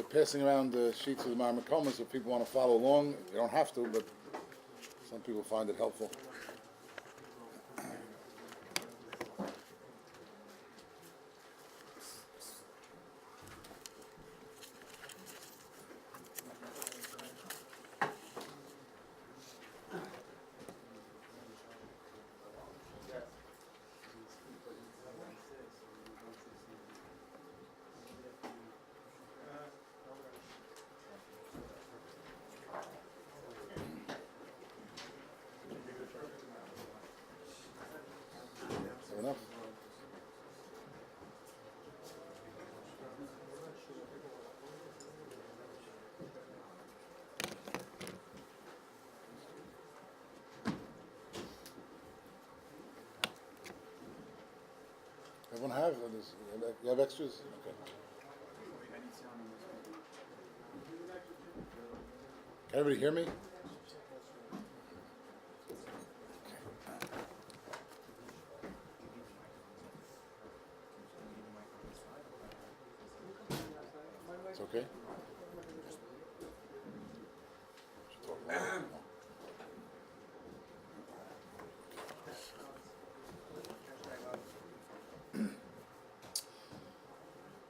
passing around the sheets of the Marmakomas if people want to follow along. You don't have to, but some people find it helpful. Enough. Everyone have? You have extras? Okay. Can everybody hear me? It's okay?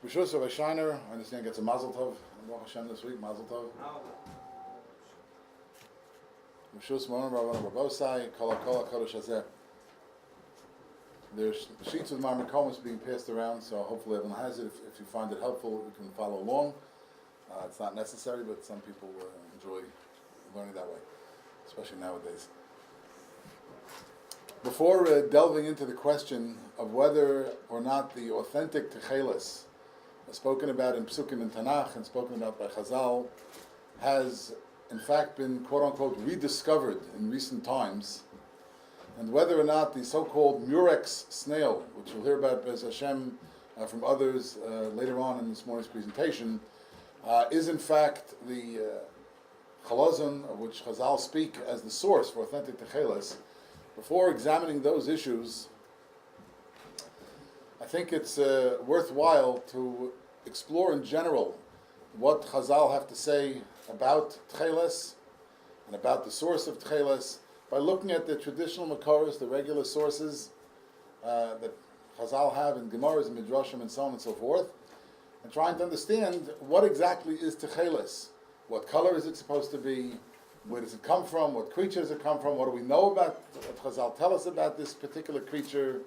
Rishus of a Shiner, I understand gets a Mazel Tov. Baruch Hashem this week, Mazel Tov. Rishus Moran Rabbi Bosai, Kol HaKol HaKodesh Hazeh. There's sheets of Marmakomas being passed around, so hopefully everyone has it. If you find it helpful, you can follow along. It's not necessary, but some people enjoy learning that way, especially nowadays. Before delving into the question of whether or not the authentic tcheiles spoken about in Psukim and Tanakh and spoken about by Chazal has in fact been quote-unquote rediscovered in recent times, and whether or not the so-called murex snail, which we'll hear about Bais Hashem from others later on in this morning's presentation, is in fact the hilazon of which Chazal speak as the source for authentic tcheiles. Before examining those issues, I think it's worthwhile to explore in general what Chazal have to say about tcheiles and about the source of tcheiles by looking at the traditional makoros, the regular sources that Chazal have in Gemaras and Medrashim and so on and so forth, and trying to understand what exactly is tcheiles. What color is it supposed to be? Where does it come from? What creature does it come from? What do we know about, what Chazal tell us about this particular creature?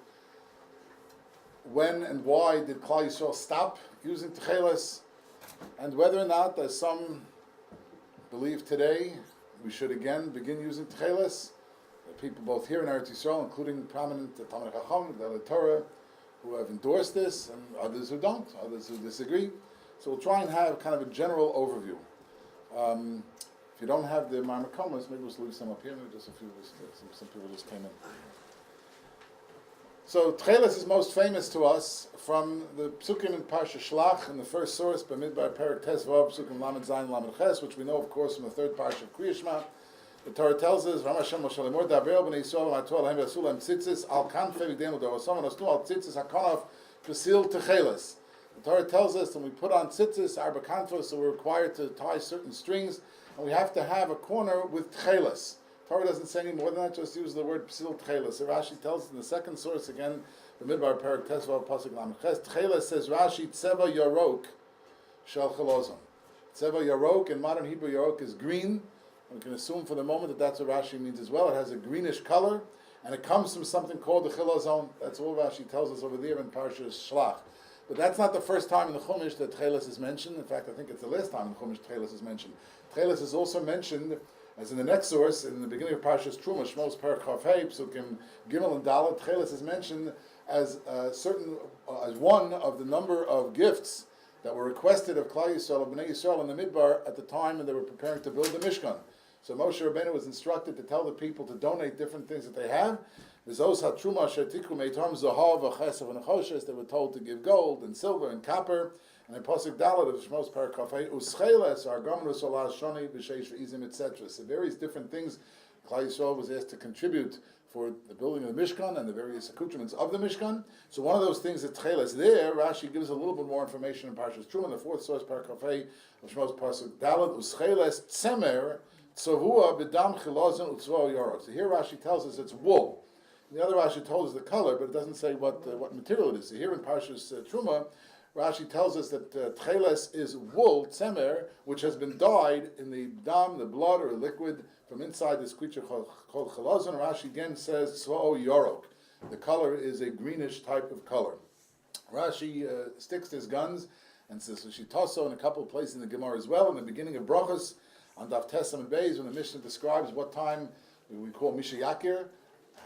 When and why did Klal Yisrael stop using tcheiles? And whether or not, as some believe today, we should again begin using tcheiles. People both here in Eretz Yisrael, including prominent Talmidei Chacham, the Torah, who have endorsed this, and others who don't, others who disagree. So we'll try and have kind of a general overview. If you don't have the Marmakomas, maybe we'll leave some up here. Maybe just a few. Some people just came in. So tcheiles is most famous to us from the Psukim in Parsha Shlach, in the first source, Bamidbar Perek Tesvav, Psukim Lamed Zayin Lamed Ches, which we know, of course, from the third Parsha of Kriya Shema. The Torah tells us, Ram Hashem Moshe Lemor Daber Bnei Yisrael Ma'atu Alahem V'Asu Lahem Tzitzis Al Kanfei V'Denu Davasom V'Nosnu Al Tzitzis HaKanaf Pesil Tekhelet. The Torah tells us when we put on tzitzis, arba kanfos, so we're required to tie certain strings, and we have to have a corner with tcheiles. Torah doesn't say any more than that, just use the word psil tcheiles. So Rashi tells us in the second source, again, the Midbar Perek Tesvav Pasuk Lamed Ches, tcheiles says Rashi, tzeva yarok shel hilazon. Tzeva yarok, in modern Hebrew yarok is green. We can assume for the moment that that's what Rashi means as well. It has a greenish color, and it comes from something called the hilazon. That's all Rashi tells us over there in Parshas Shlach. But that's not the first time in the Chumash that tcheiles is mentioned. In fact, I think it's the last time in the Chumash tcheiles is mentioned. Tcheiles is also mentioned, as in the next source, in the beginning of Parshas Truma, Shmos Perek Chav Hei, Psukim Gimel and Dalet. Tcheiles is mentioned as as one of the number of gifts that were requested of Klal Yisrael, of Bnei Yisrael in the Midbar at the time when they were preparing to build the Mishkan. So Moshe Rabbeinu was instructed to tell the people to donate different things that they have. They were told to give gold and silver and copper. And in Pasuk Dalet of Shmos Perek Kafei, Uscheiles, Argamnus Olah Shoni, B'Sheish V'Izim, etc. So various different things Klal Yisrael was asked to contribute for the building of the Mishkan and the various accoutrements of the Mishkan. So one of those things that tcheiles there, Rashi gives a little bit more information in Parshas Truma, the fourth source, Parakafei, of Shmos Pasuk Dalet, U'tcheiles tzemer, tzavua b'dam hilazon u'tzvah yorok. So here Rashi tells us it's wool. The other Rashi told us the color, but it doesn't say what material it is. So here in Parshas Truma, Rashi tells us that tcheiles is wool, tzemer, which has been dyed in the dam, the blood or liquid from inside this creature called hilazon. Rashi again says tzva'o yorok. The color is a greenish type of color. Rashi sticks to his guns and says shitaso in a couple of places in the Gemara as well. In the beginning of Brachos on Daf Tesam and Bais, when the Mishnah describes what time we call Misha Yakir,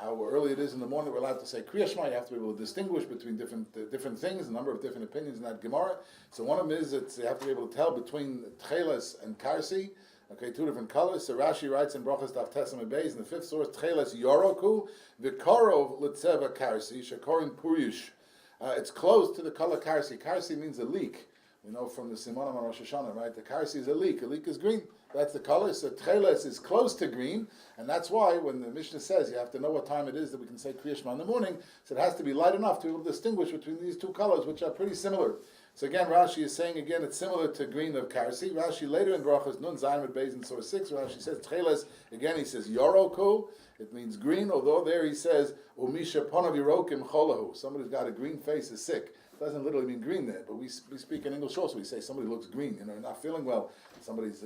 how early it is in the morning we're allowed to say Kriya Shema. You have to be able to distinguish between different things, a number of different opinions in that Gemara. So one of them is that you have to be able to tell between tcheiles and karsi, okay, two different colors. So Rashi writes in Brachos Daf Tesam and Beis, in the fifth source, tcheiles yoroku, v'karov l'tzeva karsi, shekorin purish. It's close to the color karsi. Karsi means a leek. We know from the Simonam on Rosh Hashanah, right? The karsi is a leek. A leek is green. That's the color. So tcheiles is close to green, and that's why when the Mishnah says you have to know what time it is that we can say Kriya Shema in the morning, so it has to be light enough to be able to distinguish between these two colors, which are pretty similar. So again, Rashi is saying again it's similar to green of karsi. Rashi later in Brachos Nun Zayin with Beis in source 6, Rashi says tcheiles, again he says yoroku, it means green, although there he says umisha ponav yorokim cholahu, somebody's got a green face is sick. It doesn't literally mean green there, but we speak in English also. We say somebody looks green, not feeling well. Somebody's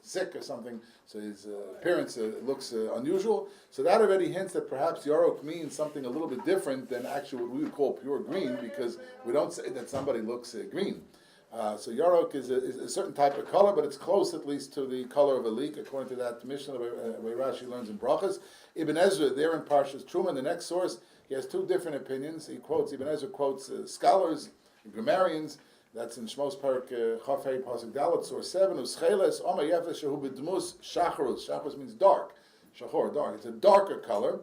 sick or something, so his appearance looks unusual. So that already hints that perhaps yorok means something a little bit different than actually what we would call pure green, because we don't say that somebody looks green. So yorok is a certain type of color, but it's close at least to the color of a leek, according to that Mishnah, where Rashi learns in Brachas. Ibn Ezra, there in Parshas Truma, in the next source, he has two different opinions. Ibn Ezra quotes scholars, grammarians. That's in Shmos Parak Chafei Pasuk Dalet, source 7. U'tcheiles Omer Yefes Shehu B'dmus Shacharus. Shacharus means dark. Shachor, dark. It's a darker color,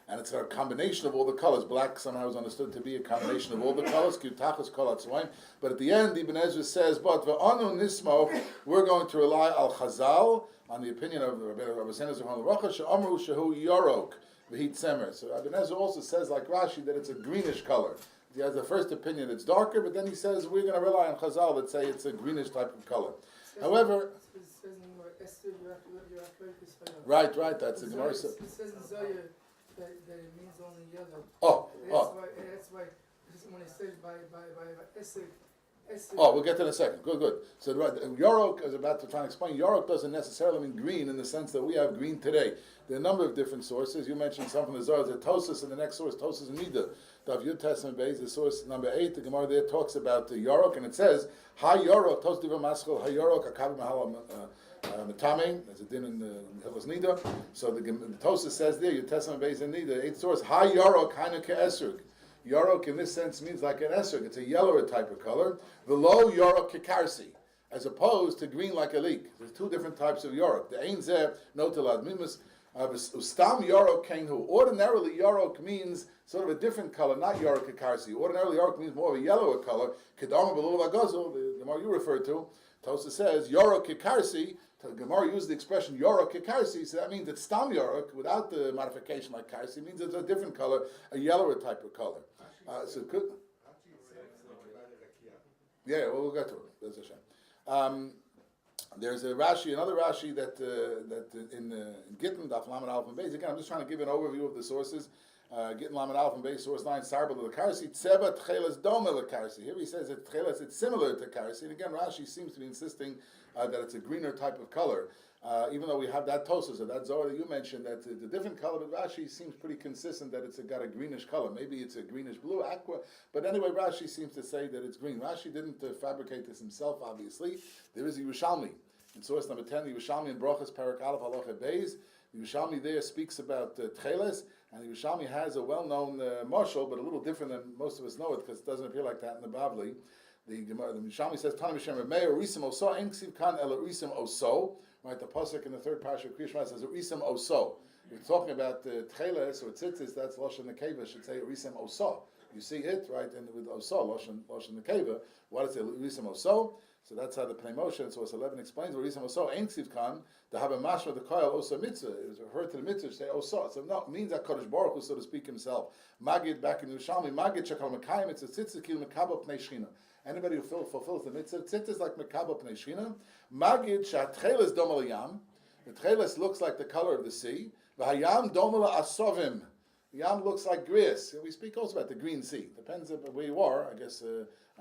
and it's a combination of all the colors. Black somehow is understood to be a combination of all the colors. K'utachos kol hatzvaim. But at the end, Ibn Ezra says, "But v'anu nismo, we're going to rely al Chazal on the opinion of Rabbi Sena Zechron L'Rocha she'amru shehu yorok v'hit tzemer." So Ibn Ezra also says, like Rashi, that it's a greenish color. He has the first opinion, it's darker, but then he says we're going to rely on Chazal that say it's a greenish type of color. However, right, that's the Gemara. It says in Zohar that it means only yellow. That's why when it says by Esek. We'll get to that in a second. Good. So yorok, as about to try and explain, yorok doesn't necessarily mean green in the sense that we have green today. There are a number of different sources. You mentioned some from the Zohar, the Tosis, and the next source, Tosis and Nida. Daf Yud Testament Beis, the source number 8, the Gemara there talks about the yorok, and it says, Ha yorok, Tos Diva Maschel, Ha yorok, Akav Mahala Matame, there's a din in the Hilchos Nida. So the Tosis says there, Yud Testament Beis and Nida, 8th source, Ha yorok, Hanukkah Esrog. Yorok in this sense means like an esrog. It's a yellower type of color. The low yorok kikarsi, as opposed to green like a leek. There's two different types of yorok. The ein zeh notelad mimus ustam yorok kenhu. Ordinarily, yorok means sort of a different color, not yorok kikarsi. Ordinarily, yorok means more of a yellower color. Kedama belul agazel, the Gemara you referred to. Tosa says yorok kikarsi. The Gemara used the expression yorok kikarsi, so that means that stam yorok, without the modification like karsi, means it's a different color, a yellower type of color. We'll get to it. There's a shame. There's a Rashi, another Rashi that in Gittin, Daf Lamed Aleph and Beis. Again, I'm just trying to give an overview of the sources. Gittin Lamed Aleph and Beis, source 9, Sarba to the Karsi, Tzeba tcheiles doma le Karsi. Here he says that tcheiles, it's similar to Karsi. And again, Rashi seems to be insisting that it's a greener type of color. Even though we have that Tosos, or that Zohar that you mentioned, that the different color, but Rashi seems pretty consistent that it's got a greenish color. Maybe it's a greenish blue, aqua, but anyway, Rashi seems to say that it's green. Rashi didn't fabricate this himself, obviously. There is a Yerushalmi. In source number 10, the Yerushalmi in Brachas, Parak Aleph, Halacha Bais, the Yerushalmi there speaks about tcheiles, and the Yerushalmi has a well-known marshal, but a little different than most of us know it, because it doesn't appear like that in the Bavli. The Yerushalmi says, Tanam Hashem Remeir, Risim Oso, Ein Ksiv Kan El Risim Oso. Right, the pasuk in the third parsha of Kriya Shema says Risim Oso. You're talking about tcheiles or tzitzis. That's Lashon Nekeva. Should say Risim Oso. You see it right, and with Oso Lashon Nekeva. What is it? Risim Oso. So that's how the Pnei Moshe, so 11 explains, what Yisam also, Ein Ksiv Kan, to have a mashma, the koil, also mitzvah, it was referred to the mitzvah, to say, also, so no, it means that Kodesh Baruch Hu, so to speak, himself. Magid, back in Yerushalmi, Magid, Shekal Mekayim, it's a tzitzis, kil Mekabel Pnei Shechina. Anybody who fulfills the mitzvah, tzitzis like Mekabel Pnei Shechina. Magid, tcheiles dom yam, the tcheiles looks like the color of the sea, v'hayam dom asovim. The yam looks like grass. We speak also about the green sea. Depends on where you are, I guess,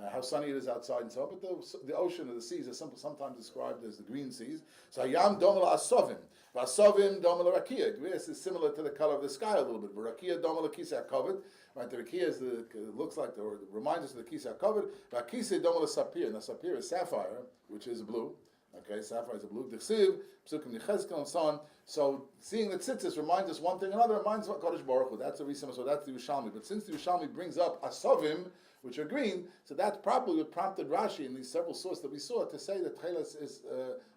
how sunny it is outside and so on. But the ocean or the seas are sometimes described as the green seas. So yam domel asovim. Asovim domel rakia. Grass is similar to the color of the sky a little bit. Rakia domel kisa covered. Right, the rakia is looks like, or reminds us of the kisa covered. Rakisa domel sapir. Now sapir is sapphire, which is blue. Okay, sapphire is a blue. Dechsiv, psukim nechezkel, and so on. So seeing the tzitzis reminds us one thing another, reminds us of Kodesh Baruch Hu. That's the reason, so that's the Yerushalmi. But since the Yerushalmi brings up asovim, which are green, so that's probably what prompted Rashi in these several sources that we saw to say that tcheiles is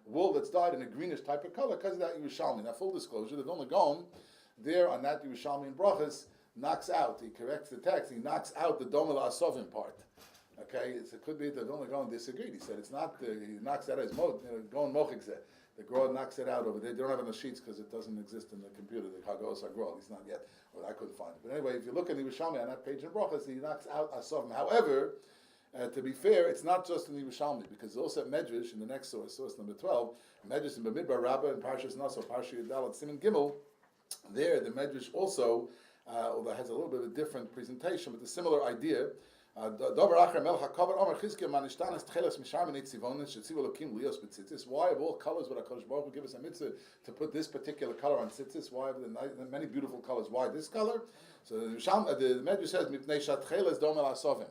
wool that's dyed in a greenish type of color because of that Yerushalmi. Now, full disclosure, the Vilna Gaon there on that Yerushalmi in Brachas knocks out, he corrects the text, he knocks out the domel asovim part. Okay, so it could be that Vilna Gaon disagreed. He said it's not. He knocks that out as Gaon Mochik said. The Gra knocks it out over there. They don't have it on the sheets because it doesn't exist in the computer. The Chagos Gra, at least not yet. Well, I couldn't find it. But anyway, if you look at the Yerushalmi on that page in Brachas, he knocks out Asovim. However, to be fair, it's not just in the Yerushalmi because also at Medrash in the next source number 12, Medrash in Bamidbar Rabbah and Parshas Naso, Parshas Yudal, Siman Gimel. There, the Medrash also, although it has a little bit of a different presentation, but a similar idea. Why of all colors would HaKadosh Baruch Hu give us a mitzvah to put this particular color on tzitzis? Why of the many beautiful colors? Why this color? So the Medrash says Mipnei Tcheiles domel asovim.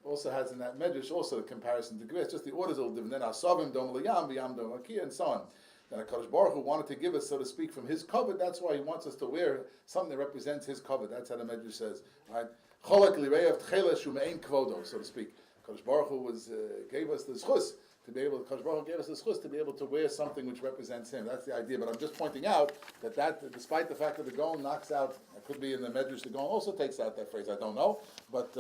Also has in that Medrash also the comparison to grass. Just the orders are different. Then asovim domel yam, v'yam domel rakia, and so on. Then HaKadosh Baruch Hu wanted to give us, so to speak, from His covet. That's why He wants us to wear something that represents His covet. That's how the Medrash says, right? Cholak lirei of tcheiles shumein kvodo, so to speak. HaKadosh Baruch Hu gave us the zchus to be able. HaKadosh Baruch Hu gave us the zchus to be able to wear something which represents Him. That's the idea. But I'm just pointing out that despite the fact that the Gaon knocks out, it could be in the Medrash, the Gaon also takes out that phrase. I don't know, but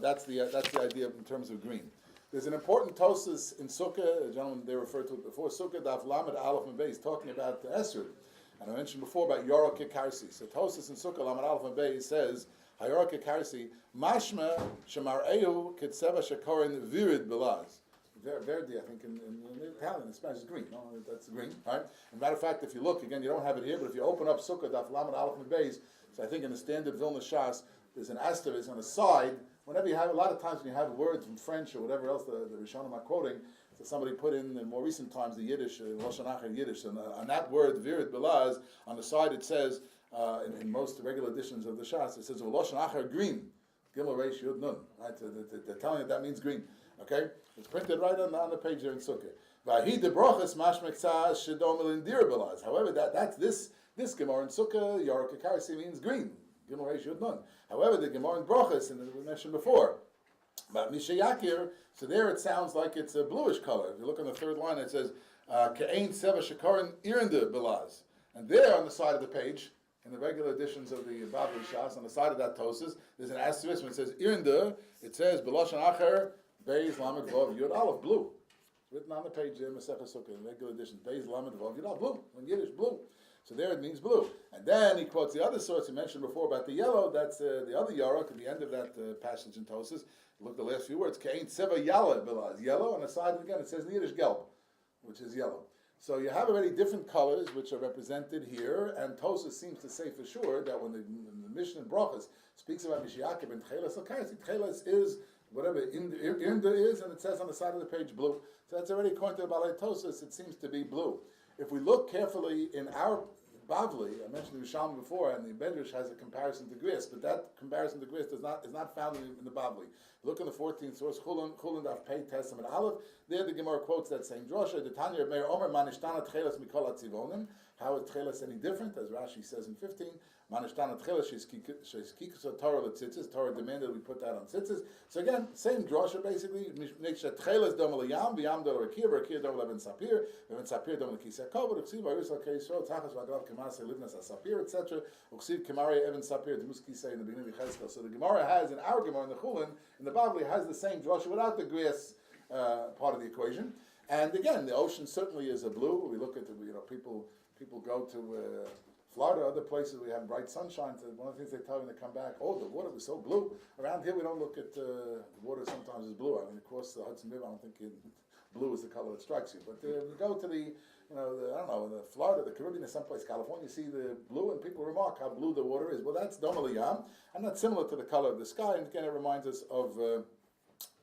that's the idea in terms of green. There's an important Tosas in Sukkah, a gentleman they referred to it before, Sukkah Daf Lamed Aleph and Bais, talking about the Esrog. And I mentioned before about Yoro Kekarsi. So Tosas in Sukkah Lamed Aleph and Bais says, Hayoro Kekarsi, Mashma Shemar'eu Ketseva Shekorin Virid Belaz. Verdi, I think, in Italian, in Spanish, is green. No, that's green, right? As a matter of fact, if you look, again, you don't have it here, but if you open up Sukkah Daf Lamed Aleph and Bais, so I think in the standard Vilna Shas, there's an asterisk on the side. Whenever you have, a lot of times when you have words from French or whatever else the Rishonim are quoting, so somebody put in more recent times the Yiddish, Lashon Achar Yiddish, and on that word, Virit Belaz, on the side it says, in most regular editions of the Shas, it says, Lashon Achar green, Gimel Reish Yud Nun, right? So they're telling you that means green, okay? It's printed right on the page there in Sukkah. V'ahi de brochas mashmektzah shedom elindir belaz. However, that's this Gemara in Sukkah, Yoro Kekarsi means green. Gimel Reish Yud Nun. However, the Gemara in Brochus, and we mentioned before, about Mishayakir, so there it sounds like it's a bluish color. If you look on the third line, it says, Ke'ein Seva Shekarin Irinde Belaz. And there on the side of the page, in the regular editions of the Bavli Shas, on the side of that Tosas, there's an asterisk when it says Irinde, it says, Belashon Acher, Beis Lamed Vav Yud Aleph, blue. It's written on the page there, Masechah Sukkah, in the regular edition, Beis Lamed Vav Yud Aleph, blue, in Yiddish, blue. So there it means blue. And then he quotes the other source he mentioned before about the yellow. That's the other Yarok at the end of that passage in Tosas. Look at the last few words. Ke'ein Seva Yala Belaz. Yellow. On the side again it says in Yiddish Gelb, which is yellow. So you have already different colors which are represented here. And Tosas seems to say for sure that when the Mishnah in Brachas speaks about Mishiyakim and Tcheiles L'Karsi, Tcheiles is whatever Inda is, and it says on the side of the page blue. So that's already according to the Balei Tosas, it seems to be blue. If we look carefully in our Bavli, I mentioned the Rishonim before, and the Medrash has a comparison to grass, but that comparison to grass is not found in the Bavli. Look in the 14th source, Chulun Daf Pei Tesam and Aleph. There the Gemara quotes that same drosha. The Tanya of Meir Omer Manishtana Tcheiles Mikol Atzivonim. How is tcheiles any different? As Rashi says in 15, Manishtana Tcheiles She's Kikus Torah L'Tzitzis. Torah demanded we put that on tzitzis. So again, same drosha basically. Niksha Tcheiles Dom L'Yam, V'Yam Dom L'Rakia, V'Rakia Dom L'Eben Sapir, L'Eben Sapir Dom L'Kisei Kol, V'Uksiv V'Yisrael Keisrael Tachas V'Aglav Kemasei Livnas HaSapir, etc. Uksiv Kemari Eben Sapir D'Mus Kisei in the beginning of Cheskel. So the Gemara has, in our Gemara in the Chulin, in the Bavli, has the same drosha without the grass part of the equation. And again, the ocean certainly is a blue. We look at people go to Florida, other places we have bright sunshine. So one of the things they tell me when they come back, the water was so blue. Around here we don't look at the water sometimes is blue. I mean, across the Hudson River, I don't think blue is the color that strikes you. But you go to the Florida, the Caribbean, or someplace, California, you see the blue, and people remark how blue the water is. Well, that's Dom Yam, and that's similar to the color of the sky. And again, it reminds us of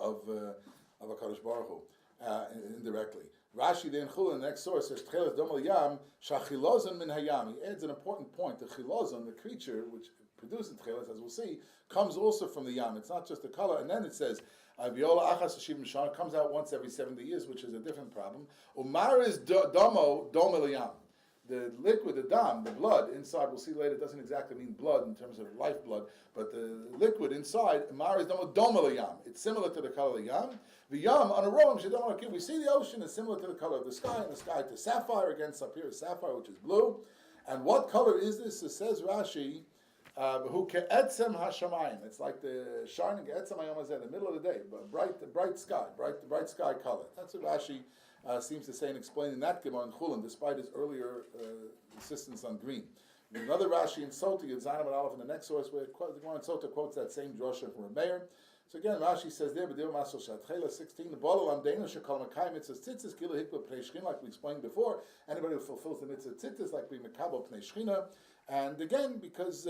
HaKadosh Baruch Hu. Indirectly. Rashi then in the next source says tcheiles dom yam hilazon min hayam. He adds an important point. The hilazon, the creature which produces tcheiles, as we'll see, comes also from the yam. It's not just the color. And then it says viola achas shivim shana comes out once every 70 years, which is a different problem. Umar is domo dom yam. The liquid, the dam, the blood inside, we'll see later, doesn't exactly mean blood in terms of lifeblood, but the liquid inside, mar is doma yam. It's similar to the color of the yam. The yam on a roam, we see the ocean is similar to the color of the sky, and the sky to sapphire, against up here is sapphire, which is blue. And what color is this? It says Rashi, who ke'etzem hashamayim. It's like the shining etzem hayom hazeh, the middle of the day, bright sky color. That's what Rashi seems to say and explain in that Gemara in Chulin, despite his earlier insistence on green. Another Rashi in Sota, Yud Zayin Aleph in the next source, where the Gemara in Sota quotes that same drasha from Rabbi. So again, Rashi says there, B'dir Masel Shatchela 16, the Bottle Amdeinu Shekal Makai Mitzvah Tzitzis Kilo Hikva Pnei Shchina, like we explained before. Anybody who fulfills the Mitzvah Tzitzis, like we Mekabo Pnei Shchina. And again, because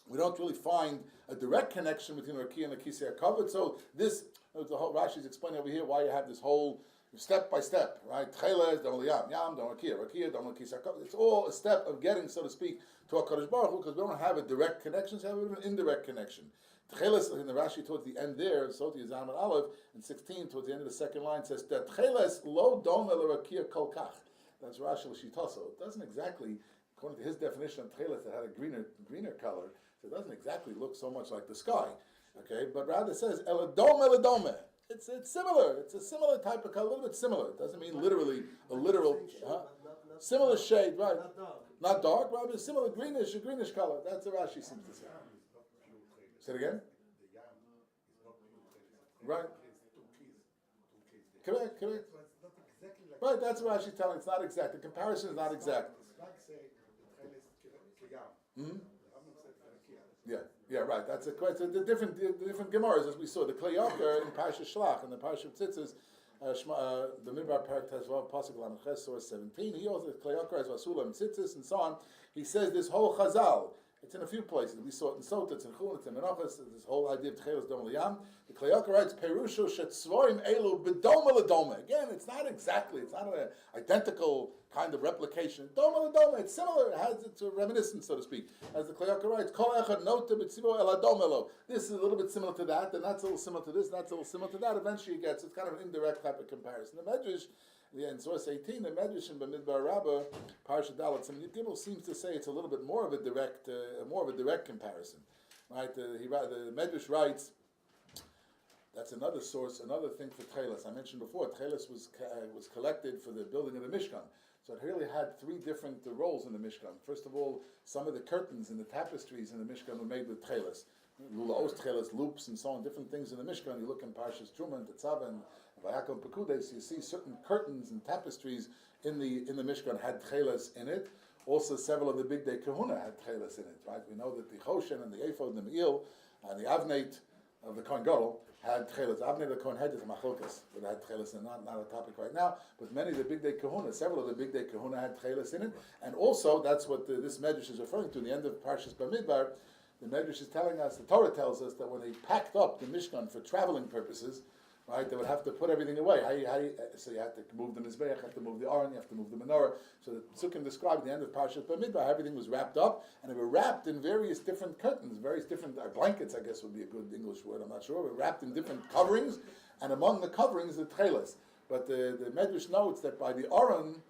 we don't really find a direct connection between Rakia and the Kisei HaKavod. So this, the whole Rashi is explaining over here why you have this whole step by step, right? Tcheiles, Dom Yam, Dom Rakia, Dom Kisei HaKavod. It's all a step of getting, so to speak, to HaKadosh Baruch Hu, because we don't have a direct connection, so we have an indirect connection. Tcheiles, in the Rashi towards the end there, Soti Yizam Aleph, in 16, towards the end of the second line, says that Tcheiles lo dom el Rakia kolkach. That's Rashi L'Shitaso. It doesn't exactly, according to his definition of Tcheiles, that had a greener color, so it doesn't exactly look so much like the sky. Okay, but rather it says eladome. It's similar. It's a similar type of color, a little bit similar. It doesn't mean literally a literal similar shade, right? Not dark, right? But similar, greenish color. That's what Rashi seems to say. Say it again. Right. Correct. Right, that's what Rashi's telling. It's not exact. The comparison is not exact. Yeah, right. That's the different Gemaras, as we saw. The Kleyaker in Parsha Shlach and the Parsha Tzitzis, the Midbar Parak Tezvav Pasuk Lameches source 17. He also Kleyaker as Vasula and Tzitzis and so on. He says this whole Chazal. It's in a few places. We saw it in Sota, it's in Chulin, it's in Menachos, this whole idea of Tcheiles Dom Liyam. The Kleyaker writes, Perusho Shetzvoim Elu B'Doma L'Doma. Again, it's not an identical kind of replication. Doma L'Doma, it's similar, it's a reminiscence, so to speak. As the Kleyaker writes, Kol Echad Nota B'Tzivo El Adom Elo. This is a little bit similar to that, and that's a little similar to this, and that's a little similar to that. Eventually it gets, it's kind of an indirect type of comparison. The Medrash, in source 18, the Medrash in Bamidbar Rabbah, Parsha Dalet, Gimel seems to say it's a little bit more of a direct comparison, right? The Medrash writes. That's another source, another thing for tcheiles. I mentioned before, tcheiles was collected for the building of the mishkan, so it really had three different roles in the mishkan. First of all, some of the curtains and the tapestries in the mishkan were made with tcheiles. Lulaos tcheiles, loops, and so on, different things in the Mishkan. You look in Parshas Truma and Tetzaveh and Vayakov and Pekudes, you see certain curtains and tapestries in the Mishkan had tcheiles in it. Also, several of the big day kahuna had tcheiles in it. Right? We know that the Choshen and the Ephod and the Me'il and the Avneit of the Kohen Gadol had tcheiles. Avneit of the Kohen Head is a machlokes, but had tcheiles, and not a topic right now. But many of the big day kahuna, several of the big day kahuna had tcheiles in it, and also that's what this Medrash is referring to in the end of Parshas Bamidbar. The Medrash is telling us, the Torah tells us that when they packed up the Mishkan for traveling purposes, right, they would have to put everything away. So you had to move the Mizbeach, you have to move the Aron, you have to move the Menorah. So the Psukim described at the end of Parashat Bamidbar, everything was wrapped up, and they were wrapped in various different curtains, various different blankets, I guess would be a good English word, I'm not sure. They were wrapped in different coverings, and among the coverings, the tcheiles. But the Medrash notes that by the Aron,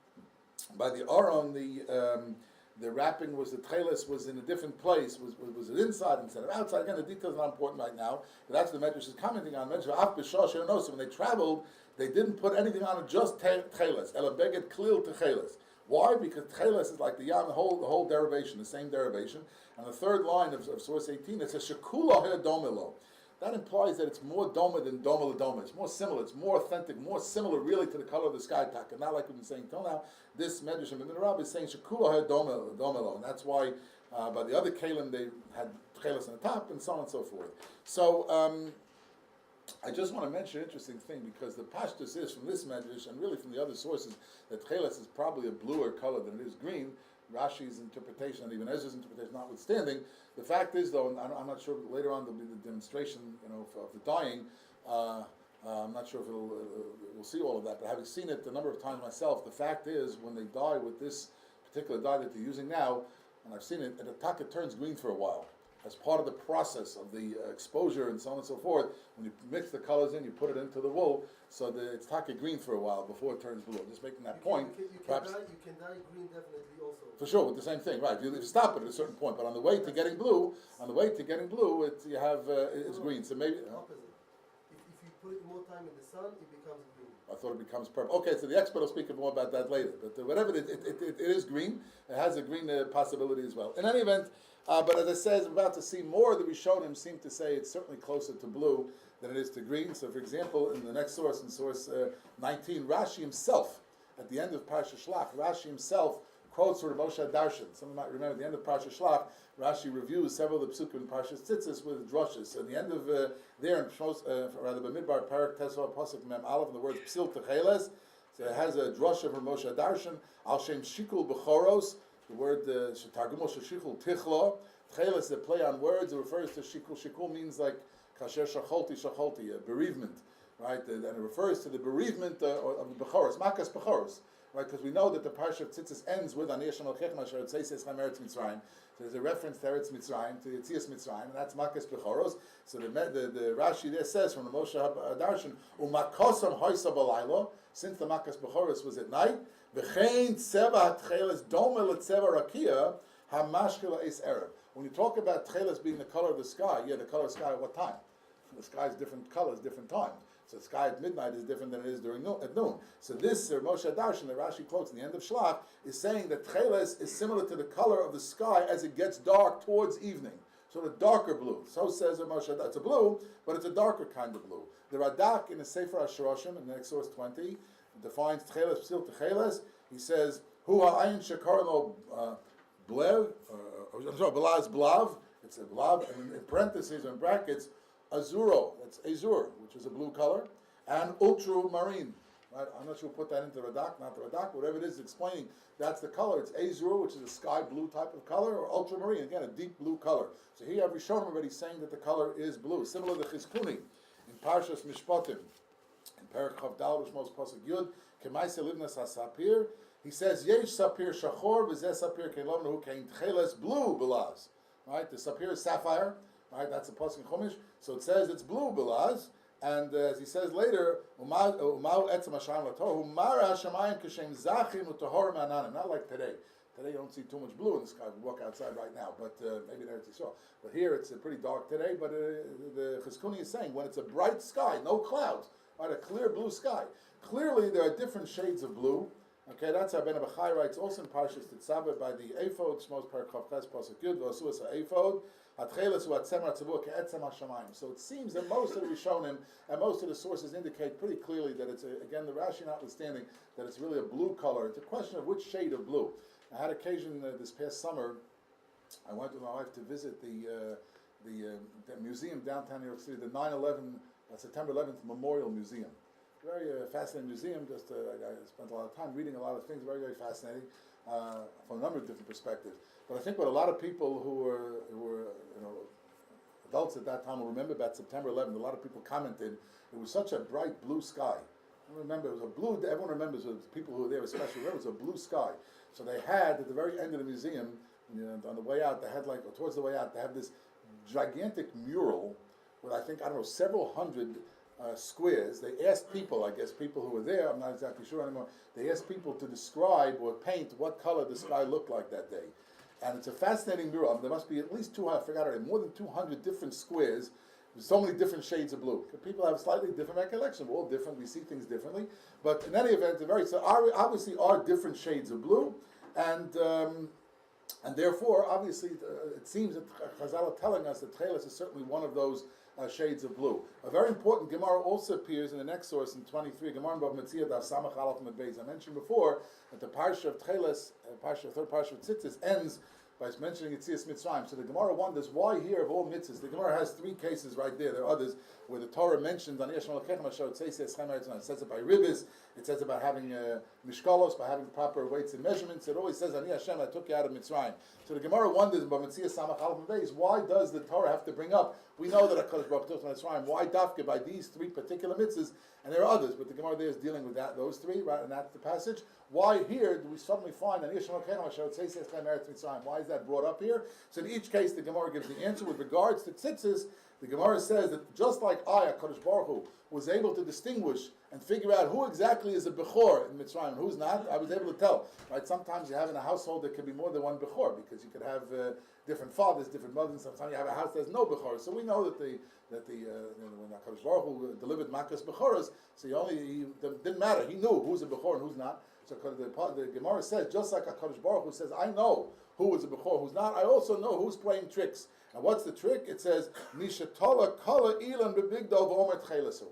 the wrapping was, the tcheiles was in a different place, was it inside instead of outside. Again, the details are not important right now, but that's what the Medrash is commenting on. So when they traveled, they didn't put anything on it, just tcheiles. Ela beged klil tcheiles. Why? Because tcheiles is like the yam, the whole derivation, the same derivation. And the third line of source 18, it says, Shekula domilo. that implies that it's more doma than doma ladoma. It's more similar, it's more authentic, more similar really to the color of the sky taka. Not like we've been saying till now. This Medrash and Rabbi is saying Shekula had doma, and that's why by the other kalim they had tcheiles on the top and so on and so forth. So I just want to mention an interesting thing because the pashtus is from this Medrash and really from the other sources that tcheiles is probably a bluer color than it is green. Rashi's interpretation and even Ezra's interpretation notwithstanding, the fact is though, and I'm not sure later on there'll be the demonstration, of the dyeing. I'm not sure if we'll see all of that, but having seen it a number of times myself, the fact is when they dye with this particular dye that they're using now, and I've seen it, and the taka turns green for a while. As part of the process of the exposure and so on and so forth, when you mix the colors in, you put it into the wool, so that it's taka green for a while before it turns blue. Just making that point. You can dye green definitely also. For sure, with the same thing, right? You stop it at a certain point, but on the way to getting blue, it's green. So maybe opposite. If you put it more time in the sun, it becomes green. I thought it becomes purple. Okay, so the expert will speak more about that later. But whatever it is green. It has a green possibility as well. In any event, but as I said, I'm about to see more that we showed him seem to say it's certainly closer to blue than it is to green. So, for example, in the next source, in source 19, Rashi himself, at the end of Parsha Shlach, Rashi himself quotes from Moshe Darshan. Some might remember at the end of Parsha Shlach, Rashi reviews several of the psukim in Parsha Tzitzis with drushes. So at the end of there, Bamidbar Parak Tesva Pasuk Mem Aleph, in the words Psil Tekhelet, so it has a drusha from Moshe Darshan, Al Shem Shikul Bechoros, the word Shetargumo Sheshikul Tichlo, Tekhelet is a play on words, it refers to Shikul. Shikul means like Kasher Shacholti, bereavement, right? And it refers to the bereavement of the Bechoros, Makas Bechoros. Right, because we know that the parsha of Tzitzis ends with Ani Hashem Elkeichem Asher Tzeis Eschem Eretz Mitzrayim. So there's a reference to Eretz Mitzrayim, to Yetzias Mitzrayim, and that's Makas Bechoros. So the Rashi there says from the Moshe Darshan, Umakosam Hoysa Balaylo, since the Makas Bechoros was at night, V'chein Tzeva HaTcheles Doma LeTzeva Rakia HaMashkela Eis Erev. When you talk about tcheiles being the color of the sky, the color of the sky at what time? The sky is different colors, different times. So the sky at midnight is different than it is at noon. So this Moshe Darshan, that Rashi quotes in the end of Shlach, is saying that tcheiles is similar to the color of the sky as it gets dark towards evening. So the darker blue. So says Moshe Darshan. It's a blue, but it's a darker kind of blue. The Radak in the Sefer HaShoroshim, in the next source 20, defines tcheiles, psil tcheiles. He says, Hu ha'ayin shekar lo blev, belaz blav, it's a blav, and in parentheses or in brackets, Azuro, that's azur, which is a blue color, and ultramarine. Right? I'm not sure we'll put that into Radak, not the Radak, whatever it is explaining, that's the color. It's azur, which is a sky blue type of color, or ultramarine, again, a deep blue color. So here I've shown already saying that the color is blue. Similar to Chizkuni, in Parshas Mishpatim, in Perek Chav Dal, Rishmos Pasuk Yud, Kemaise Livnas HaSapir, he says, Yesh Sapir Shachor, V'zeh Sapir Kein Hu Kein Tcheles Blue Belaz. Right? The Sapir is sapphire. Right, that's a pasuk in Chumash. So it says it's blue belaz, and as he says later, not like today. Today you don't see too much blue in the sky. We walk outside right now, but maybe there you saw. But here it's pretty dark today. But the Chizkuni is saying when it's a bright sky, no clouds, right, a clear blue sky. Clearly there are different shades of blue. Okay, that's how Ben Abachai writes also in Parshas Tetzaveh by the Ephod, Shmos Perek Ches Pasuk Yud, V'asuas HaEphod, HaTcheles Hu HaTzemer HaTzavua Ke'etzem HaShamayim. So it seems that most of the Rishonim and most of the sources indicate pretty clearly that it's, again, the Rashi notwithstanding, that it's really a blue color. It's a question of which shade of blue. I had occasion this past summer, I went with my wife to visit the museum downtown New York City, the 9/11, September 11th Memorial Museum. Very fascinating museum. I spent a lot of time reading a lot of things. Very, very fascinating from a number of different perspectives. But I think what a lot of people who were adults at that time will remember about September 11th. A lot of people commented it was such a bright blue sky. I remember it was a blue. Everyone remembers it. People who were there, especially, remember it was a blue sky. So they had at the very end of the museum, on the way out, they had towards the way out, they have this gigantic mural with several hundred. Squares. They asked people, I guess people who were there, I'm not exactly sure anymore, they asked people to describe or paint what color the sky looked like that day. And it's a fascinating mural. There must be at least 200, I forgot already, more than 200 different squares with so many different shades of blue. People have slightly different recollection. We're all different, we see things differently. But in any event, obviously are different shades of blue, and therefore, obviously, it seems that Chazal are telling us that tcheiles is certainly one of those shades of blue. A very important Gemara also appears in the next source in 23. Gemara in Bava Metzia Daf Samach Aleph Amud Bais. I mentioned before that the parsha of tcheiles, third parsha of tzitzis, ends by mentioning Yetzias Mitzrayim. So the Gemara wonders why here of all mitzvahs. The Gemara has three cases right there. There are others where the Torah mentions on Yesh Malachechem Asher it says it says it by ribbis. It says about having mishkalos, by having proper weights and measurements. It always says Ani Hashem, I took you out of Mitzrayim. So the Gemara wonders about Metzia Samach Aleph Beis, why does the Torah have to bring up? We know that HaKadosh Baruch Hu took Mitzrayim. Why dafke by these three particular mitzvahs? And there are others, but the Gemara there is dealing with those three, right? And that's the passage. Why here do we suddenly find Ani Hashem Asher it says Mitzrayim? Why is that brought up here? So in each case, the Gemara gives the answer with regards to tzitzis. The Gemara says that just like HaKadosh Baruch Hu was able to distinguish and figure out who exactly is a Bechor in Mitzrayim and who's not, I was able to tell. Right? Sometimes you have in a household there could be more than one Bechor because you could have different fathers, different mothers. Sometimes you have a house that has no Bechor. So we know that when HaKadosh Baruch Hu delivered Makas Bechoras, so it didn't matter. He knew who's a Bechor and who's not. So the Gemara says, just like HaKadosh Baruch Hu says, I know who is a Bechor, who's not, I also know who's playing tricks. And what's the trick? It says, Mishatala Kala Ilan Bebigdo V'Omer Tcheilesu.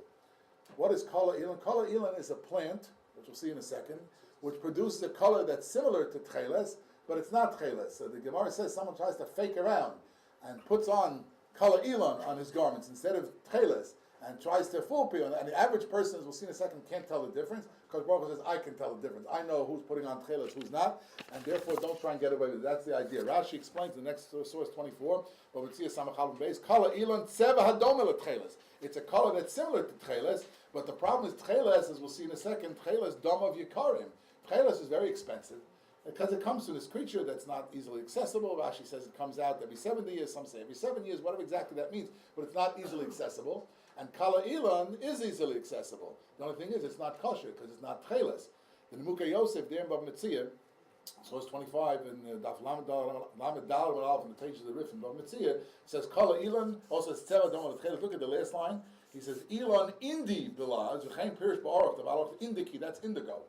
What is Kala Ilan? Kala Ilan is a plant, which we'll see in a second, which produces a color that's similar to tcheiles, but it's not tcheiles. So the Gemara says someone tries to fake around and puts on Kala Ilan on his garments instead of tcheiles, and tries to fool people, and the average person, as we'll see in a second, can't tell the difference, because Baruch Hu says, I can tell the difference. I know who's putting on tcheiles, who's not, and therefore don't try and get away with it. That's the idea. Rashi explains in the next source 24, but we see a Samach Aleph Beis, Kala Ilan Tseva Hadome LeTcheiles. It's a color that's similar to tcheiles, but the problem is tcheiles, as we'll see in a second, tcheiles Dom of Yikarim. Tcheiles is very expensive, because it comes from this creature that's not easily accessible. Rashi says it comes out every 70 years, some say every 7 years, whatever exactly that means, but it's not easily accessible. And Kala Ilan is easily accessible. The only thing is, it's not kosher, because it's not tcheiles. The Nemuka Yosef, there in Bava Metzia, source 25, in Daf Lamed Dal, in the pages of the Rif in Bava Metzia, says Kala Ilan, also says Tzeva Dom LeTcheiles. Look at the last line. He says, Ilan Indi Bilaz, Chaim Pirish Ba'arach, the Ba'arach Indiki, that's indigo.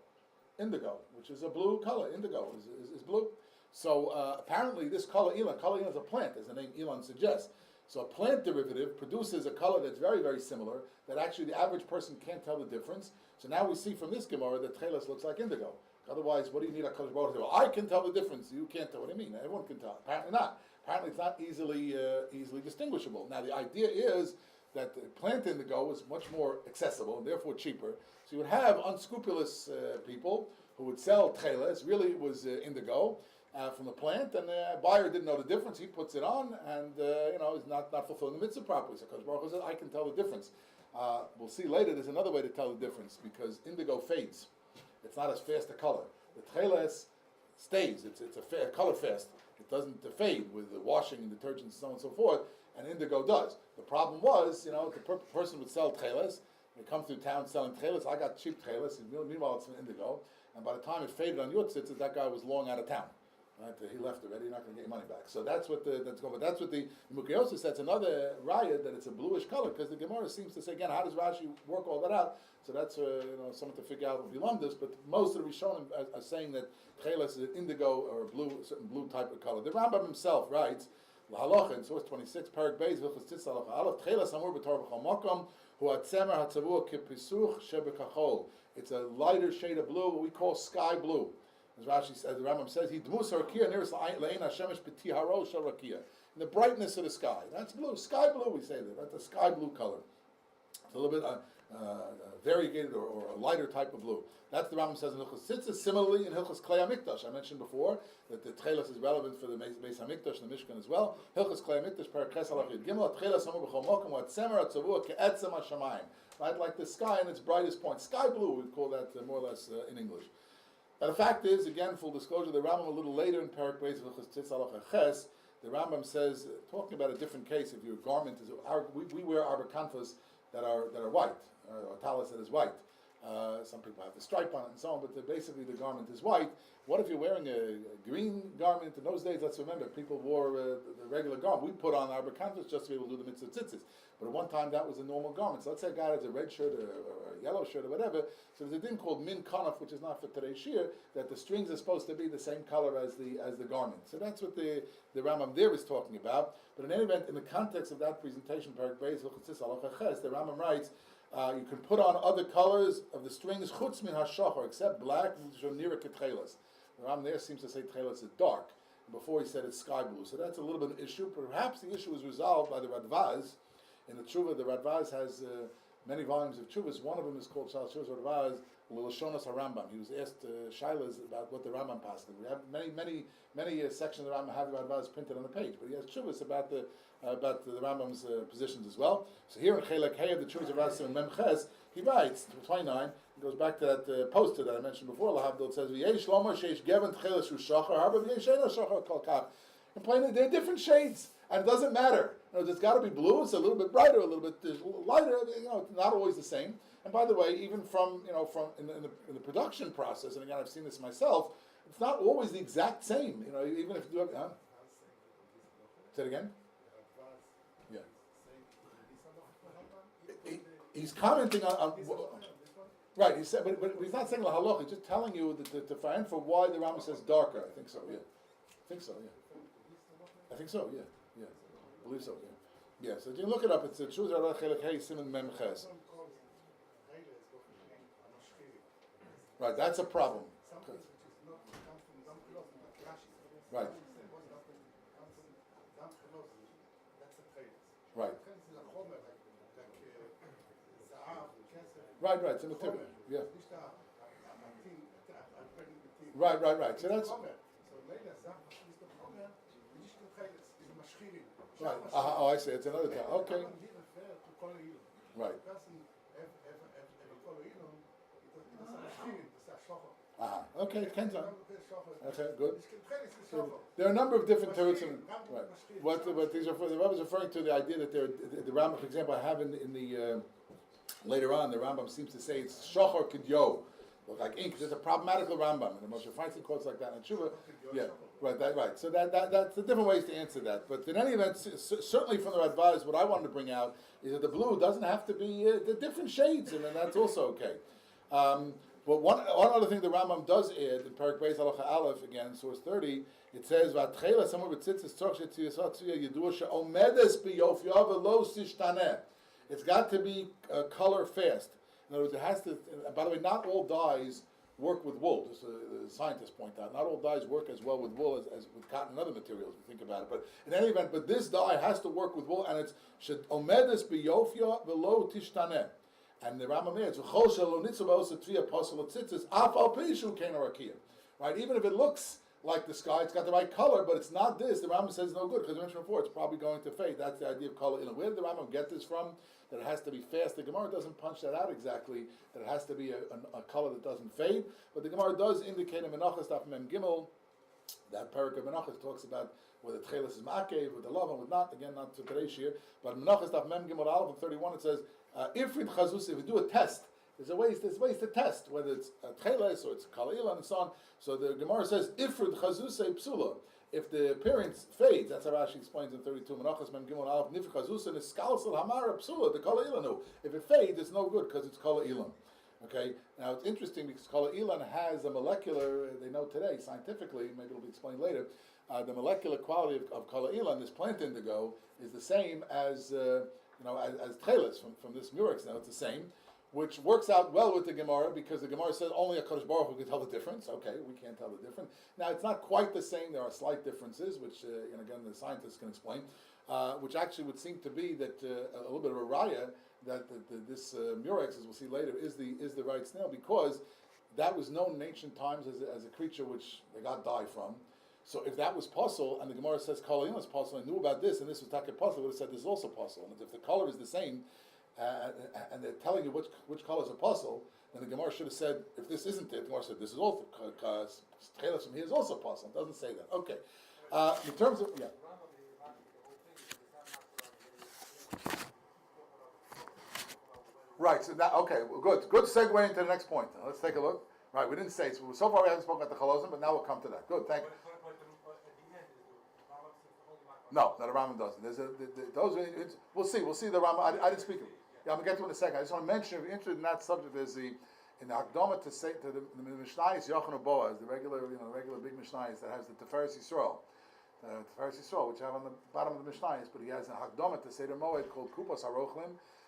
Indigo, which is a blue color. Indigo is blue. So apparently this color Ilan is a plant, as the name Ilan suggests. So a plant derivative produces a color that's very, very similar, that actually the average person can't tell the difference. So now we see from this Gemara that tcheiles looks like indigo. Otherwise, what do you need HaKadosh Baruch Hu to do? I can tell the difference. You can't tell. What do you mean? Everyone can tell. Apparently not. Apparently it's not easily distinguishable. Now the idea is that the plant indigo is much more accessible and therefore cheaper. So you would have unscrupulous people who would sell tcheiles. Really it was indigo. From the plant, and the buyer didn't know the difference. He puts it on, and is not fulfilling the mitzvah properly. So Kodesh Baruch Hu says, I can tell the difference. We'll see later. There's another way to tell the difference because indigo fades. It's not as fast a color. The tcheiles stays. It's a color fast. It doesn't fade with the washing and detergents and so on and so forth. And indigo does. The problem was, the person would sell tcheiles. They come through town selling tcheiles. I got cheap tcheiles. Meanwhile, it's indigo. And by the time it faded on your tzitzis, that guy was long out of town. Right, he left already. You're not going to get your money back. So that's what that's going. But that's what the Mukayos says. That's another riot that it's a bluish color because the Gemara seems to say again. How does Rashi work all that out? So that's something to figure out if you learn this. But most of the Rishonim are saying that tcheiles is an indigo or a certain blue type of color. The Rambam himself writes the halacha in source 26, Parak Bais Vilchus Tzitz Halacha Aleph tcheiles amur b'Torah b'chol makom hu hatzemer hatzavua kipisuch shebekachol. It's a lighter shade of blue, what we call sky blue. As Rashi says, the Rambam says, "He dmus rakia nearest le'ein hashemesh b'tiharo shel rakia." In the brightness of the sky, that's blue, sky blue. We say that. That's a sky blue color. It's a little bit variegated or a lighter type of blue. That's the Rambam says in Hilchos Tzitzis. Similarly, in Hilchos Klei HaMikdash, I mentioned before that the tcheiles is relevant for the Bais HaMikdash and the Mishkan as well. Hilchos Klei HaMikdash, Parak Ches Halachid Gimel, tcheiles amur b'chol makom v'atzemer hatzavua ke'etzem hashamayim. Right, like the sky in its brightest point, sky blue. We call that more or less in English. Now the fact is, again, full disclosure, the Rambam a little later in Parak Bais Vilchus Tzitz Halacha Ches, the Rambam says, talking about a different case, if your garment is, we wear arbakanfas that are white, or talis that is white. Some people have the stripe on it and so on, but basically the garment is white. What if you're wearing a green garment? In those days, let's remember, people wore the regular garment. We put on arbakanfas just to be able to do the mitzvah tzitzis. But at one time that was a normal garment. So let's say a guy has a red shirt or a yellow shirt or whatever. So there's a thing called min kanaf, which is not for today's shiur, that the strings are supposed to be the same color as the garment. So that's what the Rambam there is talking about. But in any event, in the context of that presentation, Parak Bais, the Rambam writes, you can put on other colors of the strings, chutz min hashachar, except black, near tcheiles. The Rambam there seems to say tcheiles is dark. Before he said it's sky blue. So that's a little bit of an issue. Perhaps the issue is resolved by the Radvaz. In the Tshuva, the Radvaz has many volumes of Tshuvas. One of them is called Shal Shuvas Radvaz, L'Lashonos HaRambam. He was asked Shailas about what the Rambam passed. We have many sections of the Rambam have the Radvaz printed on the page, but he has Tshuvas about the Rambam's positions as well. So here in Chelek Hey of the Tshuvas of Radvaz and Memches, he writes, 29, he goes back to that poster that I mentioned before, Lahavdil, it says, V'yesh Lomo Sheish Gevin Tcheles Hu Shachar, Harba V'yesh Eino Shachar Kol Kach. In plain, they're different shades, and it doesn't matter. It's got to be blue. It's a little bit brighter, a little bit lighter. It's not always the same. And by the way, even from in the production process, and again, I've seen this myself. It's not always the exact same. Even if you do it. Say it again. Yeah. He's commenting on right. He said, but he's not saying lahaloch. He's just telling you that to find for why the Rambam says darker. I think so. Yeah. I think so. Yeah. I think so. Yeah. Yeah. I believe so. Yeah. Yeah. So you can look it up. It's Shuz Arad Chelek Hey Siman Mem Ches. Right. That's a problem. Right. Right. Right. It's a material. Yeah. Right. So that's. Right. I see. It's another time. Okay. Right. Okay, Kenza. Okay, good. So there are a number of different teruts. Right. What these are for? The Rabbi is referring to the idea that the Rambam, for example, I have in the later on, the Rambam seems to say it's shachar kidyo. Look like ink. There's a problematical Rambam, and the Moshe Feinstein quotes like that in Tshuva. Yeah, right. So that's the different ways to answer that. But in any event, certainly from the Radvaz, what I wanted to bring out is that the blue doesn't have to be the different shades, and then that's also okay. But one other thing the Rambam does add in Parak Bais Halacha Aleph, again, source 30, it says Vatchela somewhere b'tzitzis tzorch shetziyasat tziyah yedua she'omedes b'yofya v'lo sishtaneh. It's got to be color fast. In other words, it has to. By the way, not all dyes work with wool. Just the scientists point out, not all dyes work as well with wool as with cotton and other materials. If you think about it, but in any event, but this dye has to work with wool, and it's should omedes biyofia velo tishtaneh. And the Rambam adds, "V'chol shelo nitzavos atvia pasol tzitzis af al pishu kenarakia." Right, even if it looks like the sky, it's got the right color, but it's not this. The Rambam says no good, because I mentioned before, it's probably going to fade. That's the idea of color. Where did the Rambam get this from? That it has to be fast. The Gemara doesn't punch that out exactly, that it has to be a color that doesn't fade. But the Gemara does indicate in Menachos Daf Mem Gimel, that parak of Menachos talks about whether tcheiles is ma'akev, with the love and with not. Again, not to today's year. But in Menachos Daf Mem Gimel Aleph in 31 it says, Ifrid Chazus, if you do a test, there's ways to test, whether it's tcheiles or it's kala'ilan and so on. So the Gemara says, Ifrid Chazusei psula. If the appearance fades, that's how Rashi explains in 32, Menachos Mem Gimel Aleph, Nifrid Chazusei is skalsel hamara psula, the kala'ilanu. If it fades, it's no good because it's kala'ilan. Okay, now it's interesting because kala'ilan has a molecular, they know today, scientifically, maybe it'll be explained later, the molecular quality of kala'ilan, this plant indigo, is the same as tcheiles from this murex. Now it's the same, which works out well with the Gemara because the Gemara says only a Kadosh Baruch Hu can tell the difference. Okay, we can't tell the difference. Now it's not quite the same. There are slight differences, which and again the scientists can explain, which actually would seem to be that a little bit of a raya that this murex, as we'll see later, is the right snail because that was known in ancient times as a creature which they got dye from. So if that was possible, and the Gemara says Kalayin is possible, and knew about this, and this was Taka possible, would have said this is also possible. And if the color is the same, and they're telling you which color is a puzzle, then the Gemara should have said, if this isn't it, the Gemara said, this is also, because tcheiles from here is also puzzle. It doesn't say that. Okay. In terms of, yeah. Right, so that, okay, well, good segue into the next point. Now, let's take a look. Right, we didn't say, so far we haven't spoken about the hilazon, but now we'll come to that. Good, thank you. No, no, the Rambam doesn't. Those are, we'll see the Rambam. I didn't speak of it. Yeah, I'm gonna get to it in a second. I just want to mention, if you're interested in that subject, there's in the Hakdama to say to the Mishnayos Yochanan Boaz, the regular big Mishnayos that has the Tiferes Yisrael, which have on the bottom of the Mishnayos, but he has a Hakdama to Seder Moed called Kupas Harochlim,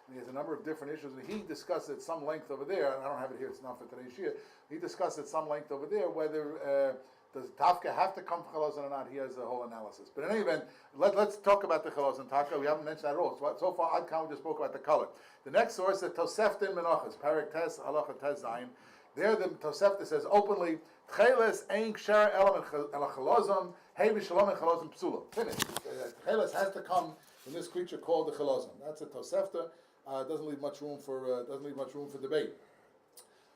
and he has a number of different issues, and he discussed at some length over there, and I don't have it here, it's not for today's Shiur, he discussed at some length over there whether does Tafka have to come for hilazon or not. He has a whole analysis. But in any event, let's talk about the hilazon Taka. We haven't mentioned that at all. So far, Adkan, we just spoke about the color. The next source is Tosefta Menachos, Parak Tes, Halacha Tes Zayin. There the Tosefta says openly, tcheiles ein ksher elam el hilazon, hey v'shalom el hilazon psula. Finished. Tcheiles has to come from this creature called the hilazon. That's a Tosefta. Doesn't leave much room for debate.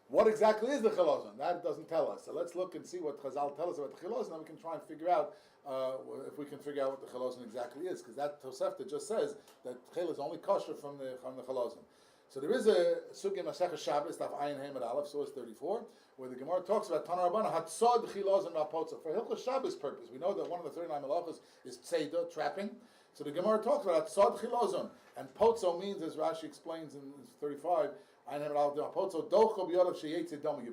What exactly is the hilazon? That doesn't tell us. So let's look and see what Chazal tell us about the hilazon, and we can try and figure out if we can figure out what the hilazon exactly is, because that Tosefta just says that tcheiles is only kosher from the hilazon. So there is a sugya Masechah Shabbos, Daf Ayin Hamed Aleph, source 34, where the Gemara talks about Tana Rabbana Hatzod Hilazon V'Apotza. For Hilchos Shabbos purpose, we know that one of the 39 malachos is tzeidah, trapping. So the Gemara talks about Hatzod Hilazon, and Potzo means, as Rashi explains in 35. You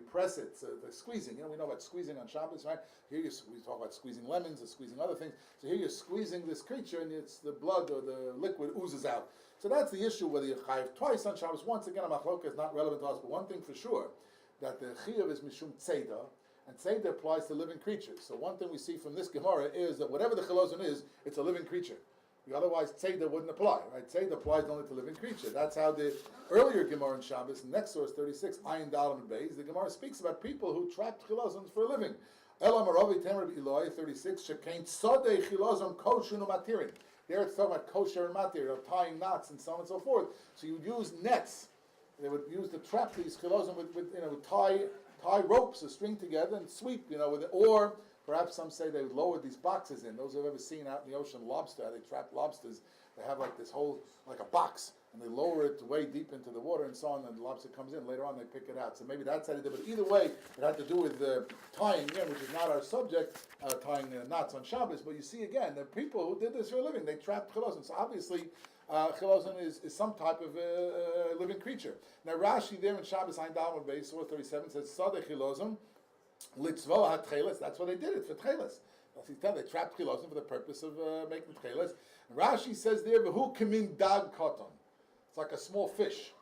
press it, the squeezing. We know about squeezing on Shabbos, right? Here we talk about squeezing lemons or squeezing other things. So here you're squeezing this creature, and it's the blood or the liquid oozes out. So that's the issue. Whether you chayiv twice on Shabbos, once again, a machlokah is not relevant to us. But one thing for sure, that the chiyuv is mishum tzeidah, and tzeidah applies to living creatures. So one thing we see from this Gemara is that whatever the hilazon is, it's a living creature. Otherwise, tzeidah wouldn't apply, right? Tzeidah applies only to living creature. That's how the earlier Gemara in Shabbos, next source 36, Ayin Dalam and Bais, the Gemara speaks about people who trapped chilazons for a living. Elam Aravi Temer Eloi 36, Shekain Tzodei Chilazon Koshun Matirin. There it's talking about kosher and matir, tying knots and so on and so forth. So you would use nets. They would use to trap these chilazon with tie ropes, a string together, and sweep, with it, or perhaps some say they would lower these boxes in. Those who have ever seen out in the ocean lobster, how they trap lobsters, they have like this whole, like a box, and they lower it way deep into the water and so on, and the lobster comes in. Later on, they pick it out. So maybe that's how they did it. But either way, it had to do with tying, which is not our subject, tying knots on Shabbos. But you see, again, the people who did this for a living, they trapped chilazon. So obviously, chilazon is some type of living creature. Now Rashi there in Shabbos Ayin Daled Bais, source 37, says, Sadeh chilazon, Litzvo had tcheiles. That's what they did it for tcheiles. They trapped chilazon for the purpose of making tcheiles. Rashi says there, "V'hu kamin dag koton." It's like a small fish.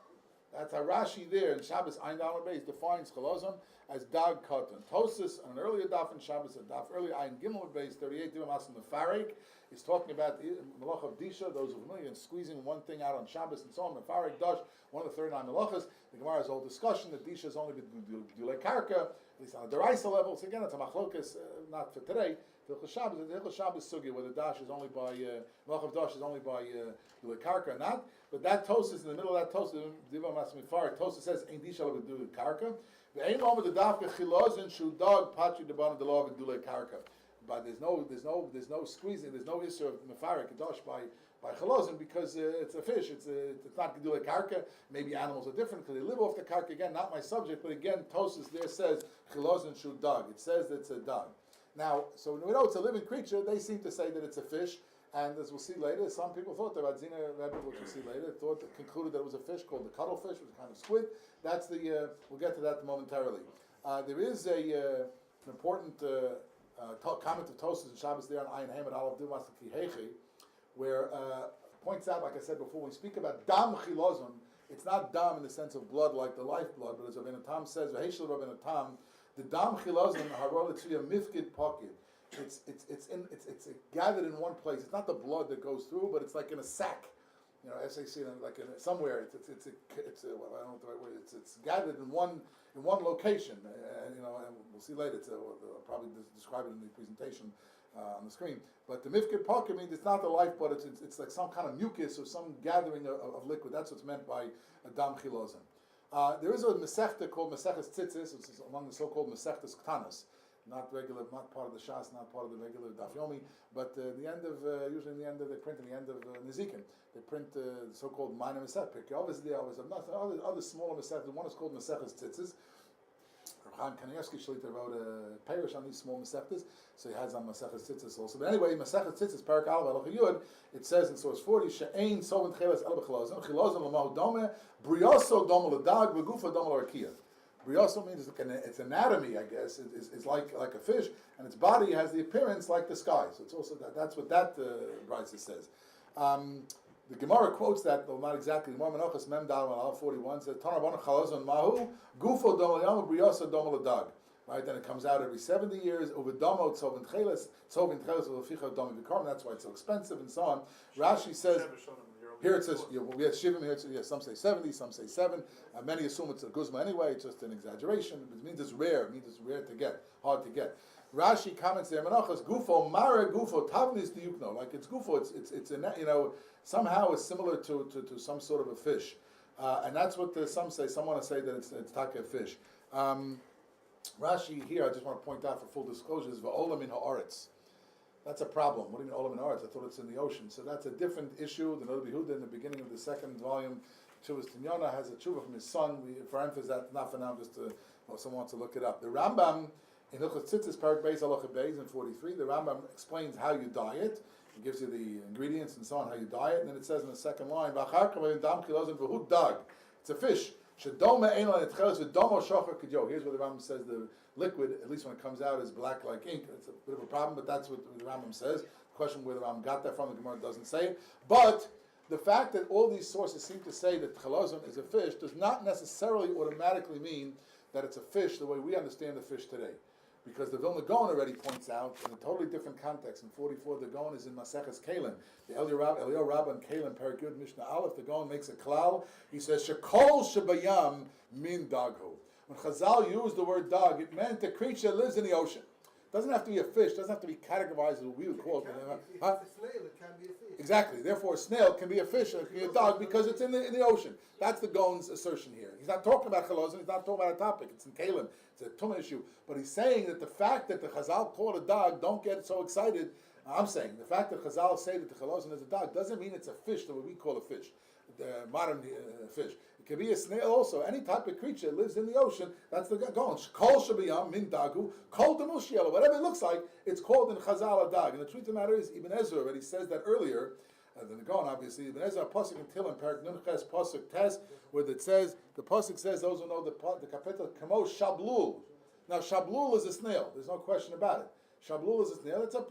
That's how Rashi there in Shabbos Ayin Daled Bais defines chilazon as dag koton. Tosis, an earlier daf in Shabbos, a daf earlier Ayin Gimel Bais 38 Divam Asim Mefarek is talking about the malach of disha, those who are familiar in squeezing one thing out on Shabbos and so on. Mefarek dash, one of the 39 malachas. The Gemara has a whole discussion that disha is only b'dulei karka, at least on a deraisa level. So again, it's a machlokas, not for today. The Hilchos Shabbos sugya, where the dash is only by malach of dash is only by dulei karka or not. But that tosis in the middle of that tosis, Divam Asim Mefarek, tosis says ein disha b'dulei karka. But there's no squeezing, there's no issue of mefarek kadosh by chalazon because it's a fish. It's not gedulei karka. Maybe animals are different because they live off the karka. Again, not my subject, but again, Tosis there says chalazon shu dog. It says that it's a dog. Now, so when we know it's a living creature, they seem to say that it's a fish. And as we'll see later, some people thought that Zina Rabbi, which we'll see later, concluded that it was a fish called the cuttlefish, which was a kind of squid. That's we'll get to that momentarily. There is an important comment of Tosas and Shabbos there on Ayin Hamed Aleph Dumas Kihechi, where points out, like I said before, when we speak about dam chilazon, it's not dam in the sense of blood like the lifeblood, but as Rabbi Tam says, V'heishel Rabbi Tam, the dam chilazon harol etzuya mifkid pocket. It's gathered in one place. It's not the blood that goes through, but it's like in a sack. SAC like somewhere. It's I don't know the right word. It's gathered in one location. And we'll see later. I'll probably describe it in the presentation on the screen. But the mifkid pocket means it's not the lifeblood. It's like some kind of mucus or some gathering of liquid. That's what's meant by a dam chilazon. There is a mesechta called Meseches Tzitzis, which is among the so-called Mesechtes Ktanos. Not part of the Shas, not part of the regular Daf Yomi, but usually in the end of, they print in the end of Nezikin, they print the so-called minor Mesech. Obviously, there are other smaller Mesech. One is called Meseches Tzitzis. Chaim Kanievsky Shlita wrote a parish on these small Masechtas, so he has on Masechet Tzitzis also. But anyway, Masechet Tzitzis, Parak Aleph Halacha Yud, it says in source 40, She'ein Sovin Tcheles El B'chilazon, Chilazon L'mahu Dome, Brioso Dome L'dag, V'gufa Dome L'Arkia. Brioso means its anatomy, I guess, is like a fish, and its body has the appearance like the sky. So it's also that's what that Bais says. The Gemara quotes that, though not exactly. The Gemara Menachos Mem Dal Al 41 says, "Tanar Bon Chalazon Mahu Gufo Dom L'Yam Brioso Dom L'Dag." Right, then it comes out every 70 years. Over Domo Tzovin Tcheiles L'Ficha Dom V'Karm. That's why it's so expensive and so on. Rashi says. Here it says, we have Shivim, here it says, some say 70, some say 7. Many assume it's a guzma anyway, it's just an exaggeration. It means it's rare, to get, hard to get. Rashi comments there, Menachos, Gufo, Mara Gufo, Tavnis Diukno. Like it's Gufo, it's somehow it's similar to some sort of a fish. And that's what some say. Some want to say that it's taka fish. Rashi here, I just want to point out for full disclosure, is Va'olam in Ha'aretz. That's a problem. What do you mean Olam and Aretz? I thought it's in the ocean. So that's a different issue. The Rabbi Huda in the beginning of the second volume, Tshuvas Tinyana, has a tshuva from his son. For emphasis, that not for now, just someone wants to look it up. The Rambam in Hilchot Tzitzis, Parak Bais Halacha Bais in 43, the Rambam explains how you dye it. He gives you the ingredients and so on, how you dye it. And then it says in the second line, it's a fish. Here's where the Rambam says the liquid, at least when it comes out, is black like ink. It's a bit of a problem, but that's what the Rambam says. The question where the Rambam got that from, the Gemara doesn't say it. But the fact that all these sources seem to say that hilazon is a fish does not necessarily automatically mean that it's a fish the way we understand the fish today. Because the Vilna Gaon already points out in a totally different context. In 44, the Gaon is in Maseches Keilim. The Eliyahu Rabbah and Keilim, Parak Mishnah Aleph, the Gaon makes a klal. He says, Shekol shebayam min daghu. When Chazal used the word dog, it meant a creature that lives in the ocean. It doesn't have to be a fish, doesn't have to be categorized as what we would call it. If it's a snail, it can be a fish. Exactly. Therefore, a snail can be a fish, it can be a dog, because it's in the ocean. That's the Gaon's assertion here. He's not talking about hilazon, he's not talking about a topic. It's in Kalim. It's a tumah issue. But he's saying that the fact that the Chazal call it a dog, don't get so excited. I'm saying the fact that Chazal say that the hilazon is a dog doesn't mean it's a fish the way we call a fish. The modern fish. It can be a snail also. Any type of creature that lives in the ocean, that's the Gaon. Kol shabiyam min dagu, kol demushiel, whatever it looks like, it's called in Chazal a dag. And the truth of the matter is, Ibn Ezra already says that earlier, than the Gaon obviously, Ibn Ezra, Pasuk and Tilim, Parak Nunches, Pasuk Tes, where it says, the Pasuk says, those who know the kapitel, Kamo Shablul. Now Shablul is a snail, there's no question about it. Shablul is a snail, it's not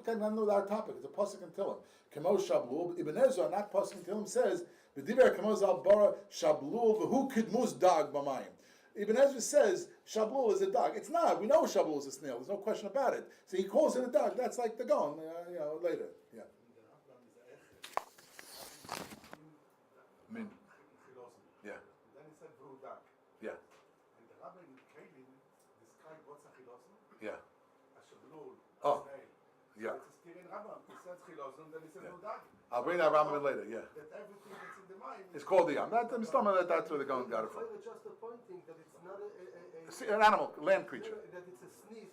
our topic, it's a Pasuk and Tilim. Kamo Shablul, Ibn Ezra, not Pasuk and Tilim, says, B'diver Kamo Zal Bara Shablul, v'hu kidmus dag b'mayim. Ibn Ezra says Shablul is a dog. It's not. We know Shablul is a snail. There's no question about it. So he calls it a dog. That's like the Gaon, later. Yeah. Min. Yeah. Then he said Brudak. Yeah. And the Rabbi in Kalim described what's a hilazon. Yeah. A shablul. Oh. Snail. Yeah. It's a Styrian Rambam. He says hilazon, then he said Brudak. I'll bring that Rambam in later. Yeah. That everything that's in the mind. It's called the Yam. That's where the Gaon got it from. Just pointing that it's not An animal, land creature. that it's a sea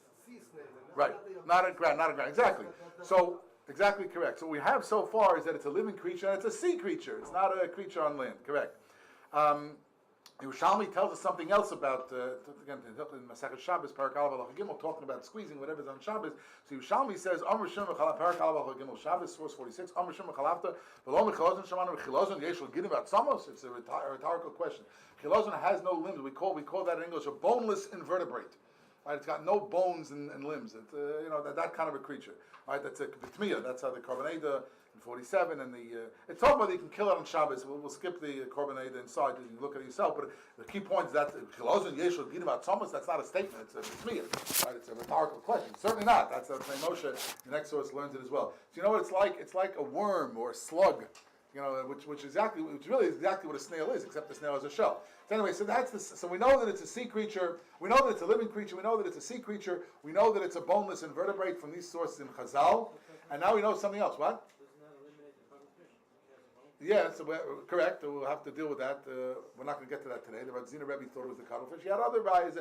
snail. Right. Not a ground. Exactly. So. Exactly correct. So what we have so far is that it's a living creature and it's a sea creature. It's not a creature on land. Correct. Yerushalmi tells us something else about, again, in Masechet Shabbos, Parak Aleph Halacha Gimel, talking about squeezing whatever's on Shabbos. So Yerushalmi says, Amr Shem Parak Aleph Halacha Gimel Shabbos, source 46, Amr Shem Chalavta, V'lo Mechilazon Shemanu Mechilazon Yeshul Gidim Atzamos. It's a rhetorical question. Chilazon has no limbs. We call that in English a boneless invertebrate. Right, it's got no bones and limbs. It's that kind of a creature. Right, that's a vitmiya. That's how the Korbaneda in 47 and the it's talking about you can kill it on Shabbos. We'll skip the Korbaneda inside. You can look at it yourself. But the key point is that hilazon yeshul gidim atzamos. That's not a statement. It's a vitmiya. Right, it's a rhetorical question. Certainly not. That's what Moshe. The next source learns it as well. So you know what it's like? It's like a worm or a slug. Which really is exactly what a snail is, except the snail has a shell. So anyway, so we know that it's a sea creature, we know that it's a living creature, we know that it's a sea creature, we know that it's a boneless invertebrate from these sources in Chazal, and now we know something else. What? Yeah, so correct. We'll have to deal with that. We're not going to get to that today. The Radzina Rebbe thought it was the cuttlefish. He had other Bais.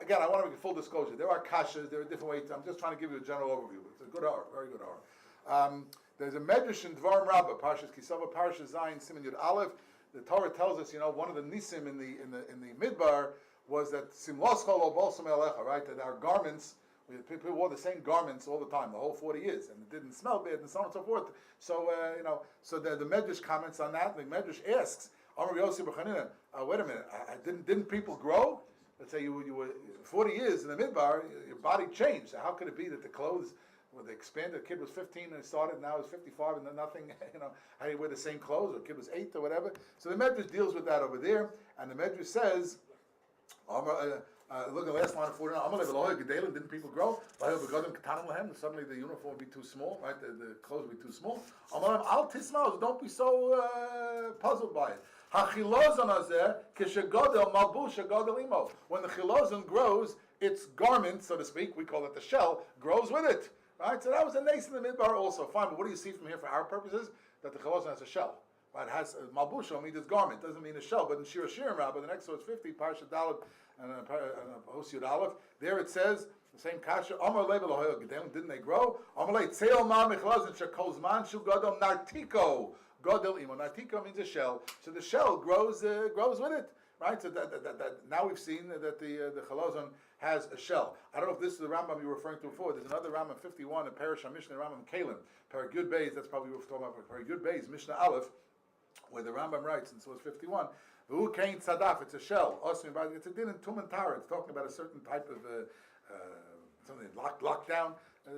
Again, I want to make full disclosure. There are kashas. There are different ways. I'm just trying to give you a general overview. It's a good hour, very good hour. There's a Medrash in Dvarim Rabbah, Parshas Kisava, Parshas Zayin, Siman Yud Aleph. The Torah tells us, one of the nisim in the Midbar was that simlos chol balsam elecha, right? That our garments, people wore the same garments all the time, the whole 40 years, and it didn't smell bad, and so on and so forth. So, so the Medrash comments on that. The Medrash asks, Amar Yossi B'Chanina, wait a minute, didn't people grow? Let's say you were 40 years in the midbar, your body changed. So how could it be that the clothes, when they expanded, the kid was 15 and started, now he's 55 and then nothing, how do you wear the same clothes, or the kid was 8 or whatever. So the Medrash deals with that over there, and the Medrash says, look at the last line of 49, didn't people grow? Suddenly the uniform would be too small, right? The clothes would be too small. Don't be so puzzled by it. When the hilazon grows, its garment, so to speak, we call it the shell, grows with it. Right? So that was a nace in the midbar also. Fine, but what do you see from here for our purposes? That the hilazon has a shell. Right? It has malbusha means its garment. Doesn't mean a shell. But in Shiur Shiurim Rabbi, the next source 50, Parsha Dalet and Hosiyud Aleph, there it says the same kasha. Amar level didn't they grow? Amar le tzeil ma michlazin shekozman shu gadol nartiko gadol imo. Nartiko means a shell. So the shell grows with it. Right, so that now we've seen that the hilazon has a shell. I don't know if this is the Rambam you were referring to before. There's another Rambam 51 in Parashah Mishnah Rambam Kalim, Paragud Bais. That's probably what we're talking about. Paragud Bais Mishnah Aleph, where the Rambam writes in source 51, "V'hu kain tzadaf." It's a shell. It's a din in Tum and Tara. It's talking about a certain type of something locked down.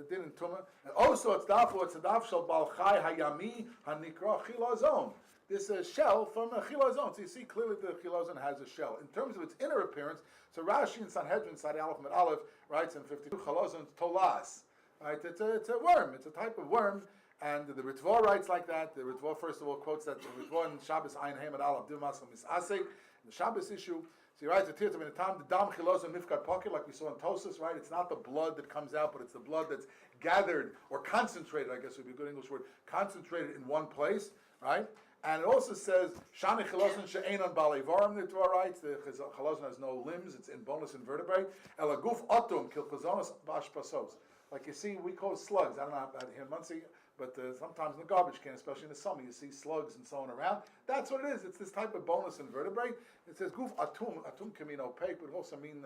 Din in Tumah. And also it's tzadaf shel bal chai hayami hanikra hilazon. This is a shell from a hilazon. So you see clearly the hilazon has a shell. In terms of its inner appearance, so Rashi in Sanhedrin, Sadi Aleph Med Aleph, writes in 52, hilazon tolas. Right? It's a worm. It's a type of worm. And the Ritva writes like that. The Ritva, first of all, quotes that the Ritva in Shabbos Ayin Hamed Aleph Dimas Misasek, the Shabbos issue. So he writes the Tirtam in the time the dam hilazon mifkad pocket, like we saw in Tosus, right? It's not the blood that comes out, but it's the blood that's gathered or concentrated. I guess would be a good English word. Concentrated in one place, right? And it also says, Shani Chilazon she'enon balei varim, the Torah writes, the Chilazon has no limbs, it's in boneless invertebrate. Ela guf atum, kil chazonos bashpasos. Like you see, we call slugs. I don't know about here in Monsey, but sometimes in the garbage can, especially in the summer, you see slugs and so on around. That's what it is. It's this type of boneless invertebrate. It says guf atum. Atum can mean opaque, but it also mean,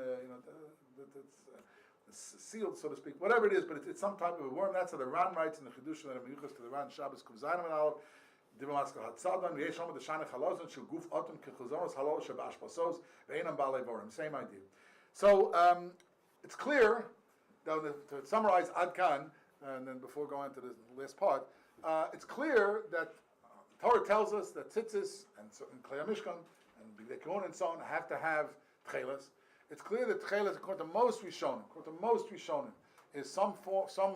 it's sealed, so to speak. Whatever it is, but it's some type of a worm. That's how the Ran writes in the Chidush and the Meyuchas to the Ran Shabbos Kuvzayim and Aleph. So it's clear, to summarize Adkan, and then before going to the last part, it's clear that Torah tells us that tzitzis and Klei Mishkan and Bigdei Kehuna and so on have to have tcheiles. It's clear that tcheiles, according to most Rishonim, is some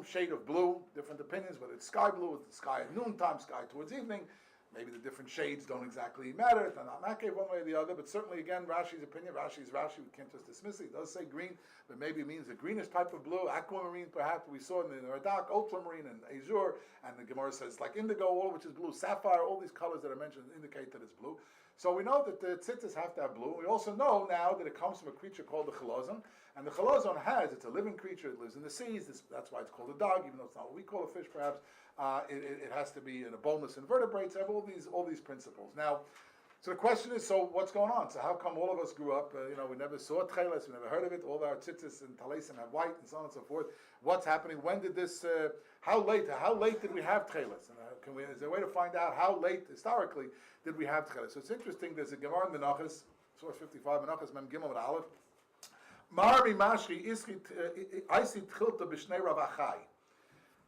shade of blue, different opinions, whether it's sky blue, it's the sky at noontime, sky towards evening. Maybe the different shades don't exactly matter. They're not makev one way or the other, but certainly, again, Rashi's opinion, Rashi's Rashi, we can't just dismiss it. He does say green, but maybe it means a greenish type of blue, aquamarine perhaps. We saw in the Radak, ultramarine and azure, and the Gemara says like indigo, all which is blue, sapphire, all these colors that are mentioned indicate that it's blue. So we know that the tzitzis have to have blue. We also know now that it comes from a creature called the hilazon, and the hilazon it's a living creature, it lives in the seas, that's why it's called a dog, even though it's not what we call a fish perhaps. It has to be in a boneless invertebrates, have all these principles. Now, so the question is, so what's going on? So how come all of us grew up, we never saw tcheiles, we never heard of it, all our tzitzis and talesim have white and so on and so forth. What's happening? When did this, how late did we have tcheiles? And is there a way to find out how late, historically, did we have tcheiles? So it's interesting, there's a Gemara in Menachos, source 55, Menachos Mem Gimel with Aleph. Marmi Mashri Isi Tchilta B'Shnei Rav Achai.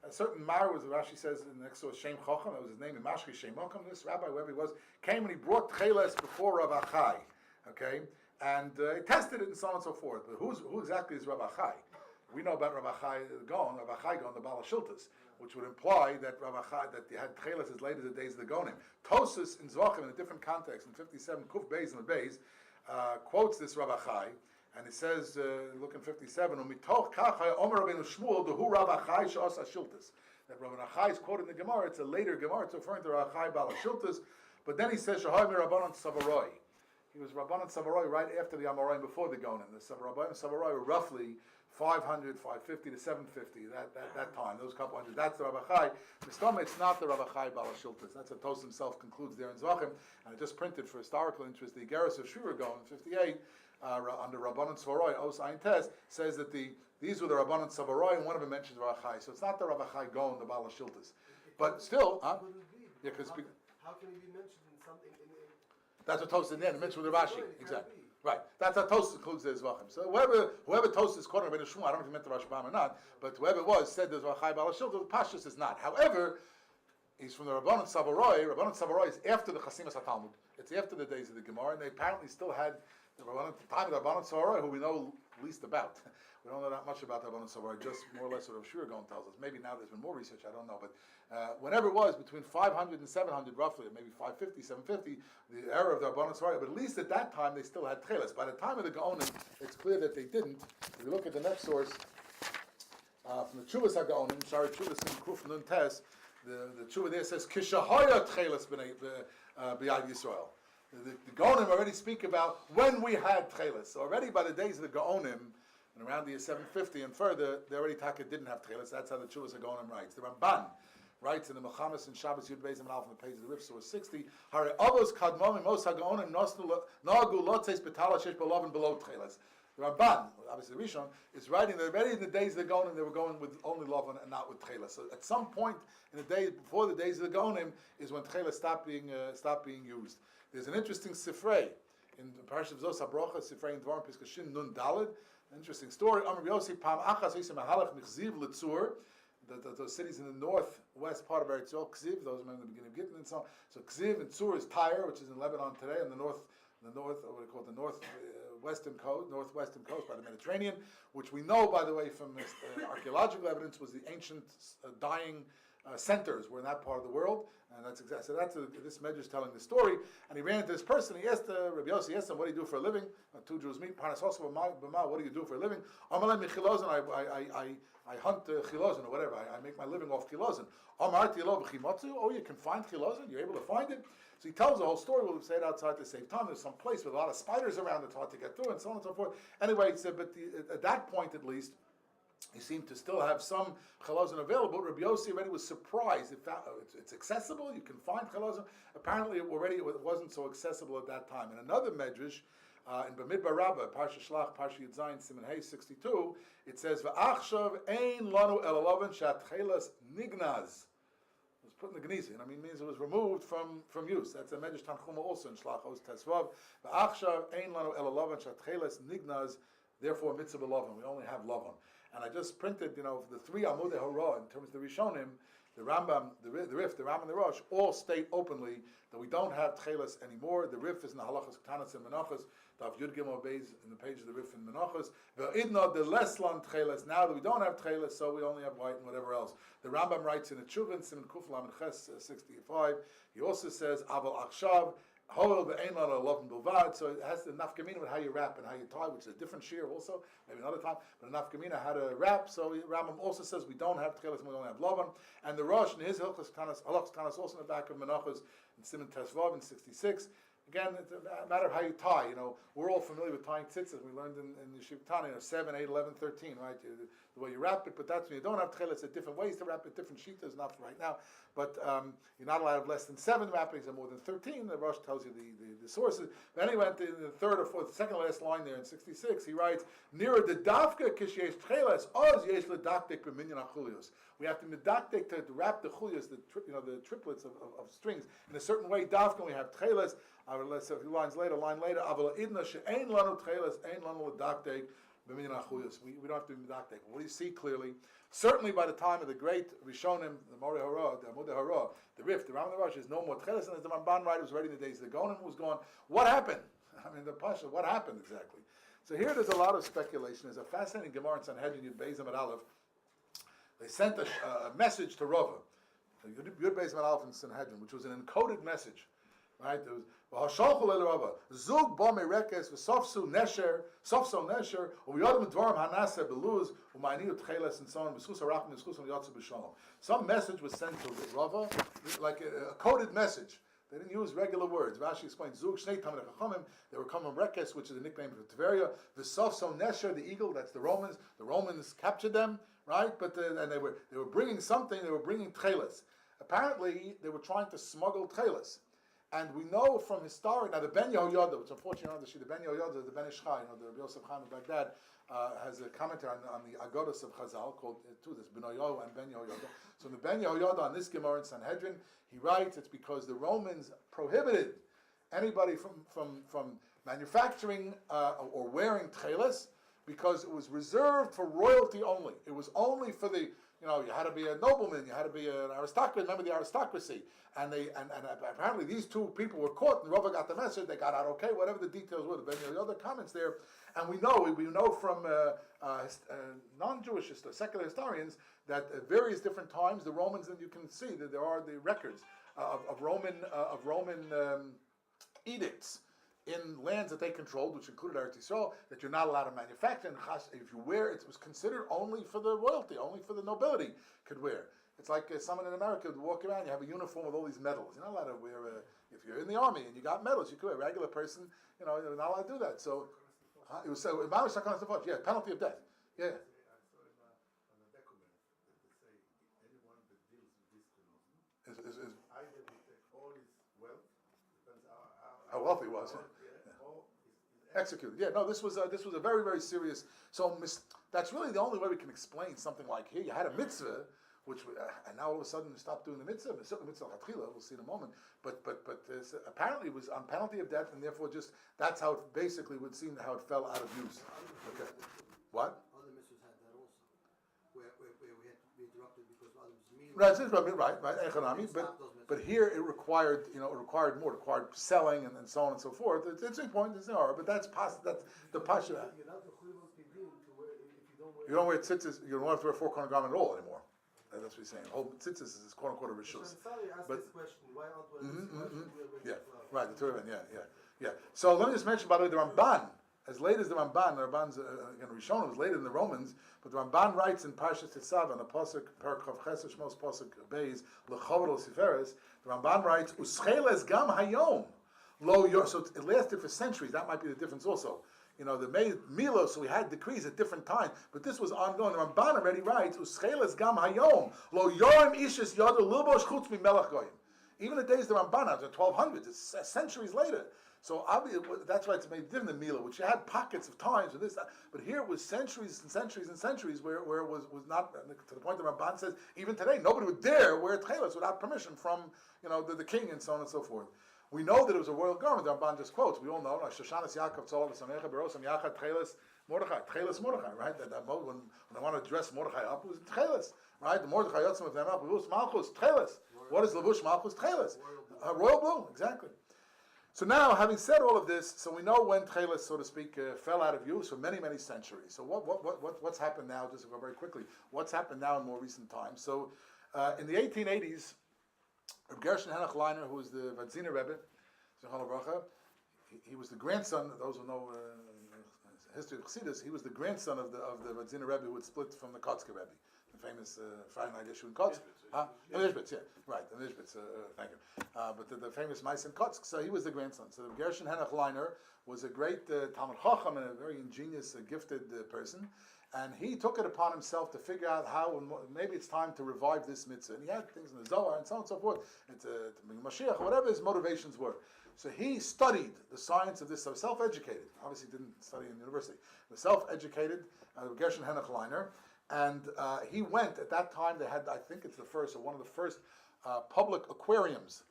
A certain Mar was, Rashi says in the next source, Shem Chacham, that was his name, in Mashri Shem Chacham, this rabbi, whoever he was, came and he brought tcheiles before Rav Achai, okay? And he tested it and so on and so forth. But who exactly is Rav Achai? We know about Rav Achai Gon, the Baal Shiltas, which would imply that Rav Achai, that they had tcheiles as late as the days of the Gonim. Tosus in Zvachim, in a different context, in 57, Kuf Beis and Beis, quotes this Rav Achai, and it says, look in 57, Umitoch Kachai Omer Rabbeinu Shmuel Dehu Rav Achai Shas Ashiltas. That Rav Achai is quoted in the Gemara. It's a later Gemara. It's referring to Rav Achai Baal Ashiltas. But then he says Shahai Mi Rabbanon Savaroi. He was Rabbanon Savaroi right after the Amoraim, before the Gonim. The Rabbanon Savaroi were roughly 500, 550 to 750, that time, those couple hundred, that's the Rabbi Chai. Mistama, it's not the Rabbi Chai Baal Shiltas. That's what Taubes himself concludes there in Zvachim, and I just printed for historical interest, the Igeris of Shiur in 58, under Rabbanan Svaroi, Os Ein Tes, says that these were the Rabbanan Svaroi, and one of them mentions Rabbi Chai. So it's not the Rabbi Chai Gaon, the Baal Shiltas. But still, Yeah, because how can it be mentioned in something? that's what Taubes in the end, mentioned with the Rashi, It exactly. can't be. Right, that's how Taubes includes the Zvachim. So whoever Taubes is quoting Rabbi Shmuel, I don't know if he meant the Rashbam or not, but whoever it was said there's Rabbi Chai Baal Shiltas, the Pashtus is not. However, he's from the Rabbanan Savaroi. Rabbanan Savaroi is after the Chasimas HaTalmud. It's after the days of the Gemara, and they apparently still had the Rabbanan, at the time of the Rabbanan Savaroi, who we know least about. We don't know that much about the Rabbanan Savaroi, just more or less what Shiur Gaon tells us. Maybe now there's been more research, I don't know. But whenever it was, between 500 and 700 roughly, or maybe 550, 750, the era of the Rabbanan Savaroi, but at least at that time they still had tcheiles. By the time of the Gaonim, it's clear that they didn't. If you look at the next source, from the Tshuvas HaGaonim, Tshuvas in Kuf Nun Tes, the Tshuva there says, Kishahoya tcheiles b'yad Yisrael. The Gaonim already speak about when we had tcheiles. So already by the days of the Gaonim, and around the year 750 and further, they already didn't have tcheiles. That's how the Tshuvas HaGaonim writes. The Ramban writes in the Mechamas and Shabbos Yud Beis and Alf on the page of the Rif, source 60, Hare Avos Kadmom Mos HaGaonim Nagu Lotzeis Betala Shesh Belovin below tcheiles. The Ramban, obviously Rishon, is writing that already in the days of the Gaonim, they were going with only Lovin and not with tcheiles. So at some point in the days before the days of the Gaonim is when tcheiles stopped being used. There's an interesting sifrei in the Parashat Zos HaBrocha, sifrei in Dvarim Piskashin Nun Daled. An interesting story. Amar Yossi Pam Achas Yossi Mahalach Michziv Litzur. Those cities in the northwest part of Eretz Yisrael, Kziv, those men in the beginning of Gittin and so on. So Kziv and Tzur is Tyre, which is in Lebanon today, and the north, what do you call it, the northwestern coast by the Mediterranean, which we know, by the way, from archaeological evidence, was the ancient dying centers were in that part of the world, and that's exactly so. That's this Medrash telling the story. And he ran into this person. He asked Rabbi Yossi, asked him, "What do you do for a living?" Two Jews meet. Parnas also b'ma. What do you do for a living? Amalei hilazon. I hunt hilazon or whatever. I make my living off hilazon. Amarti lo b'chimotzu. Oh, you can find hilazon. You're able to find it. So he tells the whole story. We'll say it outside to save time. There's some place with a lot of spiders around. It's hard to get through, and so on and so forth. Anyway, he said, but at that point at least, he seemed to still have some hilazon available. Rabbi Yossi already was surprised. It's accessible. You can find hilazon. Apparently, it wasn't so accessible at that time. In another medrash, in Bamidbar Rabbah, Parsha Shlach, Parsha Yud Zayin, Siman Hey 62, it says, "Va'achshav ein lanu elalavan shatchelas nignaz." It was put in the Gnizin. I mean, it means it was removed from use. That's a medrash Tanchuma also in Shlach Os Tesvav. Va'achshav ein lanu elalavan shatchelas nignaz. Therefore, mitzvah b'lovin. We only have lovin. And I just printed, the three Amudei Hora in terms of the Rishonim, the Rambam, the Rif, the Ram, and the Rosh, all state openly that we don't have tcheiles anymore. The Rif is in the halachas Ktanas and Menachos. The Yud Gimel Beis in the page of the Rif and Menachos. Ve'idna the leslan tcheiles. Now that we don't have tcheiles, so we only have white and whatever else. The Rambam writes in the Tshuva, Siman Kuf Lamed Ches 65. He also says Aval Achshav. So it has the nafkamina with how you wrap and how you tie, which is a different shiur also, maybe another time, but a nafkamina how to wrap. So Rambam also says we don't have tcheiles and we don't have lavan. And the Rosh in his halachas Tanas also in the back of Menachos in Siman Tesvav in 66. Again, it's a matter of how you tie. We're all familiar with tying tzitzis. We learned in Yeshiva Tanya, 7, 8, 11, 13, right? The way you wrap it, but that's when you don't have tcheiles. There are different ways to wrap it, different shitas, not for right now. But you're not allowed to have less than 7 wrappings and more than 13. The Rosh tells you the sources. But anyway, in the third or fourth, second last line there in 66, he writes, "Near the dafka kishesh tcheiles, oz yesh ledaktik b'minyan achulios." We have to medaktik to wrap the chulios, the triplets of strings in a certain way. Dafka, we have tcheiles. Let's say a few lines later, Aval idna she'ein lanu tcheiles, ein lanu ledaktik b'minyan achulios. We don't have to be medaktik. What do you see clearly? Certainly by the time of the great Rishonim, the Morei Hora, the Amudei Hora, the Rif, the Ram, and the Rosh, there's no more tcheiles, and as the Ramban writer was already in the days of the Gaonim was gone. What happened? The Pasha, what happened exactly? So here there's a lot of speculation. There's a fascinating Gemara in Sanhedrin, Yud Beis Amud Aleph. They sent a message to Rava, Yud Beis Amud Aleph in Sanhedrin, which was an encoded message. Right? There was Zug bo merekes v'sofsu nesher, sofso nesher, u'yodem dvarim hanase beluz u'ma'aniu tcheiles and so on b'schus harachim b'schus yotzu b'shalom. Some message was sent to Rava, like a coded message They didn't use regular words. Rashi explains, Zug Shnei Tamid Chachamim, they were coming Rekes, which is a nickname for Tveria. The Sofso Nesher, the eagle, that's the Romans. The Romans captured them, right? But and they were bringing something. They were bringing tcheiles. Apparently, they were trying to smuggle tcheiles. And we know from history, now the Ben Yehoyada, which unfortunately the Ben Yehoyada, the Ben Ish Chai, the Rabbi Yosef Chaim of Baghdad, has a commentary on the Agodas of Chazal called this Ben Yehoyada and Ben Yehoyada. So in the Ben Yehoyada on this Gemara in Sanhedrin, he writes it's because the Romans prohibited anybody from manufacturing or wearing tcheiles because it was reserved for royalty only. It was only for the you had to be a nobleman, you had to be an aristocrat, remember the aristocracy. And apparently these two people were caught, and Rabbi got the message, they got out okay, whatever the details were, the other comments there. And we know from non-Jewish secular historians that at various different times, the Romans, and you can see that there are the records of Roman edicts in lands that they controlled, which included Eretz Yisrael, that you're not allowed to manufacture. And if you wear it, was considered only for the royalty, only for the nobility could wear. It's like someone in America would walk around, you have a uniform with all these medals. You're not allowed to wear, if you're in the army and you got medals, you could wear. A regular person, you're not allowed to do that. So, it was so, penalty of death. Yeah. I saw on the document that they say anyone that deals with this phenomenon, either we take all his wealth, depends how wealthy he was. or Executed. Yeah, no, this was a very, very serious. So that's really the only way we can explain something like here. You had a mitzvah, which and now all of a sudden you stop doing the mitzvah. We'll see in a moment. But apparently it was on penalty of death, and therefore that's how it basically would seem how it fell out of use. Okay, what? Other mitzvahs had that also, where we had to be interrupted because others meal. Right, economy. But here it required, more. It required selling and so on and so forth. It's a point, but that's the pasha. You're not the chulivos pidin to wear if you don't wear. You don't wear tzitzis. You don't have to wear a four-corner garment at all anymore. That's what he's saying. Whole tzitzis is quote unquote a rishus. Sorry, ask this question. Why aren't we? Yeah, right. The turban. Yeah. So let me just mention, by the way, the Ramban. As late as the Ramban's again Rishon was later than the Romans, but the Ramban writes in Parshas Titzav on the pasuk Perchav Ches Shmos pasuk Bais Lechavar L'Siferes. The Ramban writes Uscheles Gam Hayom Lo Yor. So it lasted for centuries. That might be the difference also. They made milos, so we had decrees at different times, but this was ongoing. The Ramban already writes Uscheles Gam Hayom Lo Yorim Ishis Yadu Lilbosh Chutz Mi Melech Goyim. Even the days of the Ramban, the 1200s, it's centuries later. So obviously, that's why it's made different than Mila, which had pockets of times with this. But here it was centuries and centuries and centuries where it was not, to the point that Ramban says, even today, nobody would dare wear tcheiles without permission from the king and so on and so forth. We know that it was a royal garment. The Ramban just quotes. We all know, Shoshanas Yaakov Tzolav V'Samecha Berosam Yachad Tcheiles Mordechai. Tcheiles Mordechai, right? When they want to dress Mordechai up, it was tcheiles, right? The Mordechai Yotzim of them up, Levush Malchus, tcheiles. What is Levush Malchus? Tcheiles. Royal blue, exactly. So now, having said all of this, so we know when tcheiles, so to speak, fell out of use for many, many centuries. So what's happened now? Just to go very quickly, what's happened now in more recent times? So in the 1880s, Reb Gershon Henoch Leiner, who was the Vadzina Rebbe, Zichrono Bracha, he was the grandson. Those who know history of Chassidus, he was the grandson of the Vadzina Rebbe who had split from the Kotzker Rebbe, the famous Friday night issue in Kotzk. In Ishbitz, yeah, right, in Ishbitz, thank you. But the famous Mice in Kotzk, so he was the grandson. So Gershon Henoch Leiner was a great Talmud Chacham and a very ingenious, gifted person. And he took it upon himself to figure out how, maybe it's time to revive this mitzvah. And he had things in the Zohar and so on and so forth, and to bring Mashiach, whatever his motivations were. So he studied the science of this, so self-educated. Obviously didn't study in university. He was self-educated, Gershon Henoch Leiner. And he went, at that time they had, I think it's the first, or one of the first public aquariums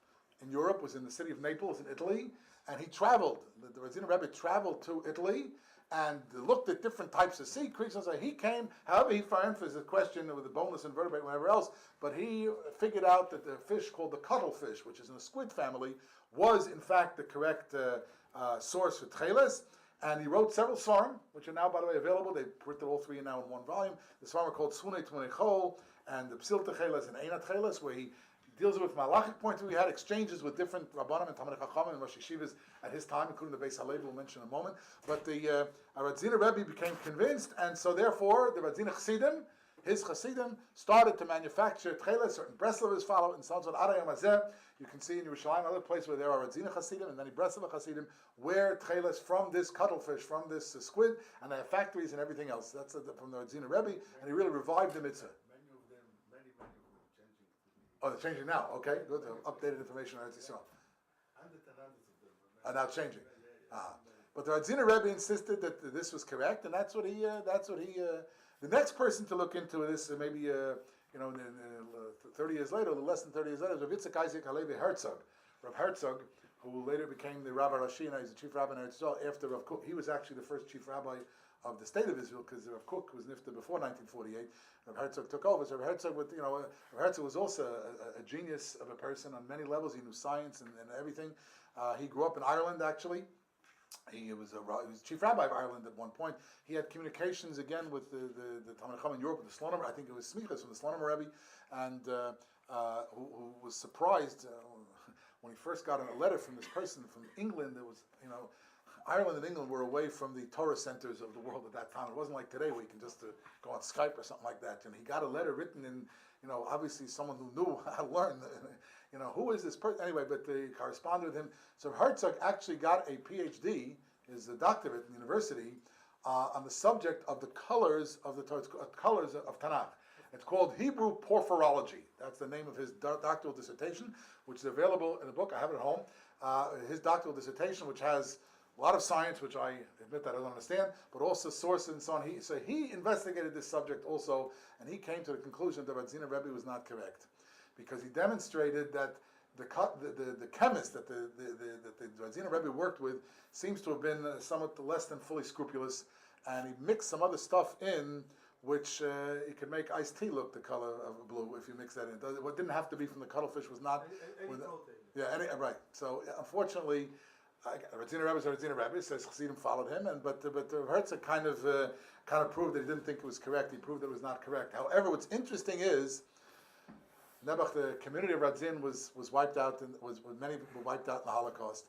in Europe, was in the city of Naples in Italy. And he traveled, the Vadzina Rebbe traveled to Italy and looked at different types of sea creatures. So he came, however he found for the question with the boneless invertebrate, whatever else, but he figured out that the fish called the cuttlefish, which is in the squid family, was in fact the correct source for tcheiles. And he wrote several svarim, which are now, by the way, available. They printed all three now in one volume. The svarim are called Tzvunei Tmunei Chol, and the Psil Tekhelet and Eina Tcheiles, where he deals with from a halachic point of view. He had exchanges with different Rabbanim and Talmidei Chachamim and Rosh Yeshivas at his time, including the Bais Halevi we'll mention in a moment. But the Radzina Rebbe became convinced, and so therefore the Radzina Chassidim His Hasidim started to manufacture tcheiles. Certain Breslovers follow, and so on. Arayam Hazeh, you can see in Yerushalayim, another place where there are Radzina Hasidim and many Breslover Hasidim wear tcheiles from this cuttlefish, from this squid, and they have factories and everything else. That's from the Radzina Rebbe, and he really revived the mitzvah. Many of them changing to me. Oh, they're changing now. Okay, good. Updated information on Eretz Yisrael. Hundreds and hundreds of them. Are now changing. But the Radzina Rebbe insisted that this was correct, and that's what he. The next person to look into this, maybe 30 years later, or less than 30 years later, is Rav Yitzchak Isaac Halevi Herzog. Rav Herzog, who later became the Rabbi Rashi, and he's the chief rabbi in Eretz Yisrael after Rav Kook. He was actually the first chief rabbi of the state of Israel, because Rav Kook was nifta before 1948. Rav Herzog took over. So Rav Herzog, Rav Herzog was also a genius of a person on many levels. He knew science and everything. He grew up in Ireland, actually. He was chief rabbi of Ireland at one point. He had communications again with the Talmud Chacham in Europe, with the Slonim. I think it was Smichas from the Slonim Rebbe, and who was surprised when he first got a letter from this person from England. There was, Ireland and England were away from the Torah centers of the world at that time. It wasn't like today where you can just go on Skype or something like that. And he got a letter written in, obviously someone who knew how to learn, who is this person? Anyway, but they corresponded with him. So Herzog actually got a PhD, his doctorate in the university, on the subject of the colors of the Torah, colors of Tanakh. It's called Hebrew Porphyrology. That's the name of his doctoral dissertation, which is available in a book. I have it at home. His doctoral dissertation, which has a lot of science, which I admit that I don't understand, but also sources and so on. So he investigated this subject also, and he came to the conclusion that Radzina Rebbe was not correct, because he demonstrated that the chemist that the Radzina Rebbe worked with seems to have been somewhat less than fully scrupulous, and he mixed some other stuff in, which it could make iced tea look the color of blue if you mix that in. What didn't have to be from the cuttlefish was not. Right. So unfortunately, Radzina Rebbe is Radzina Rebbe. Says Chassidim followed him, but Herzog kind of proved that he didn't think it was correct. He proved that it was not correct. However, what's interesting is, Nebuch, the community of Radzin was wiped out, and many people were wiped out in the Holocaust,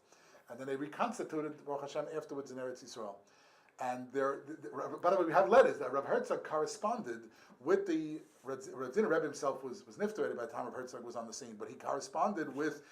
and then they reconstituted Baruch Hashem afterwards in Eretz Yisrael. And by the way, we have letters that Rav Herzog corresponded with the Radzina Rebbe himself was niftared by the time Rav Herzog was on the scene, but he corresponded with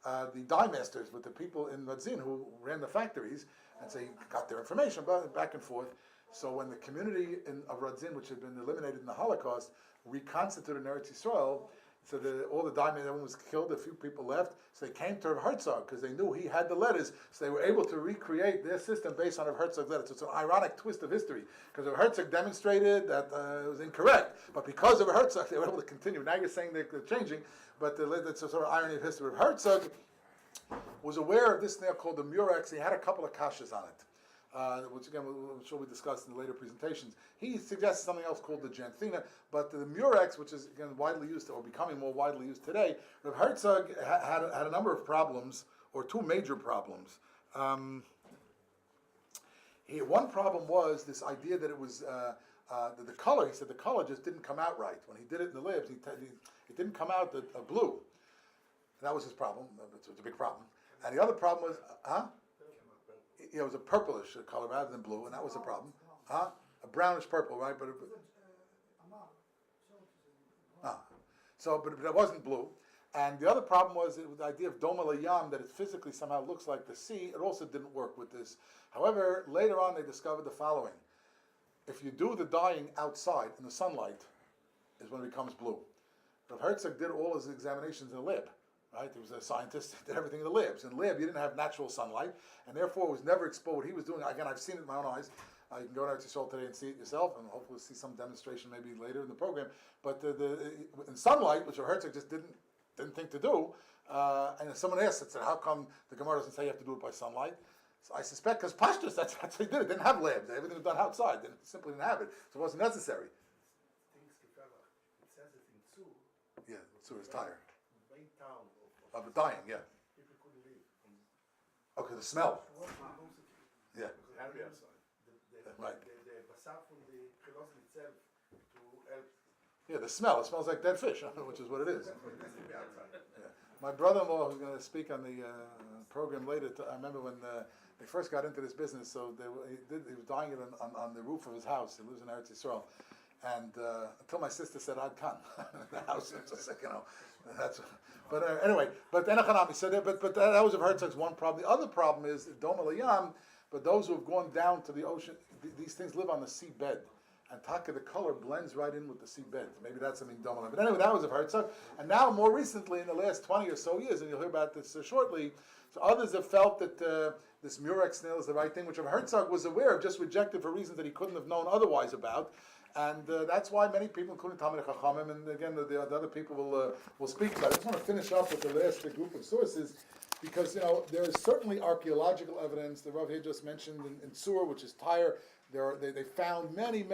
the dye masters, with the people in Radzin who ran the factories, and so he got their information back and forth. So when the community of Radzin, which had been eliminated in the Holocaust, reconstituted in Eretz Yisrael, so all the diamond, everyone was killed, a few people left, so they came to Rav Herzog because they knew he had the letters, so they were able to recreate their system based on Rav Herzog's letters. So it's an ironic twist of history, because Rav Herzog demonstrated that it was incorrect, but because of Rav Herzog they were able to continue. Now you're saying they're changing, but it's a sort of irony of history. Rav Herzog was aware of this thing called the Murex. He had a couple of kashas on it, which again I'm sure we discussed in the later presentations. He suggested something else called the Janthina, but the Murex, which is again widely used or becoming more widely used today, Rav Herzog had a number of problems, or two major problems. One problem was this idea that it was the color. He said the color just didn't come out right when he did it in the libs. It didn't come out blue. And that was his problem. It was a big problem. And the other problem was, it was a purplish color rather than blue, and that was a problem. A brownish purple, right? But it wasn't blue. And the other problem was the idea of Doma Layam, that it physically somehow looks like the sea. It also didn't work with this. However, later on they discovered the following. If you do the dyeing outside in the sunlight, is when it becomes blue. Rav Herzog did all his examinations in the lab. Right, he was a scientist, did everything in the labs. In the lab, you didn't have natural sunlight, and therefore it was never exposed. What he was doing, again, I've seen it in my own eyes. You can go to Yisrael today and see it yourself, and hopefully see some demonstration maybe later in the program. But in sunlight, which Herzog just didn't think to do, and someone asked, said, how come the Gemara doesn't say you have to do it by sunlight? So I suspect because Pashtus, that's what they did. It didn't have labs. Everything was done outside. They simply didn't have it, so it wasn't necessary. It says it in Tzur. Yeah, Tzur is tired. Main town Of the dying, yeah. people couldn't leave. Okay, the smell. Yeah. Because it had to be outside. Right. The basar from the hilazon itself to help. Yeah, the smell. It smells like dead fish, which is what it is. It has to be outside. Yeah. My brother-in-law, who's going to speak on the program later, I remember when they first got into this business, so he was dyeing it on the roof of his house. He lives in Eretz Yisrael. And until my sister said I'd come, the house was just like, that's. But anyway, but Enochanami said it. But that was of Herzog's one problem. The other problem is Dom Elayam. But those who have gone down to the ocean, these things live on the seabed, and Taka, the color blends right in with the seabed. Maybe that's something Dom Elayam. But anyway, that was of Herzog. And now, more recently, in the last 20 or so years, and you'll hear about this shortly. So others have felt that this Murex snail is the right thing, which of Herzog was aware of, just rejected for reasons that he couldn't have known otherwise about. And that's why many people, including Talmidei Chachamim, and again the other people will speak about it. I just want to finish up with the last group of sources, because there is certainly archaeological evidence. The Rav here just mentioned in Sur, which is Tyre, they found many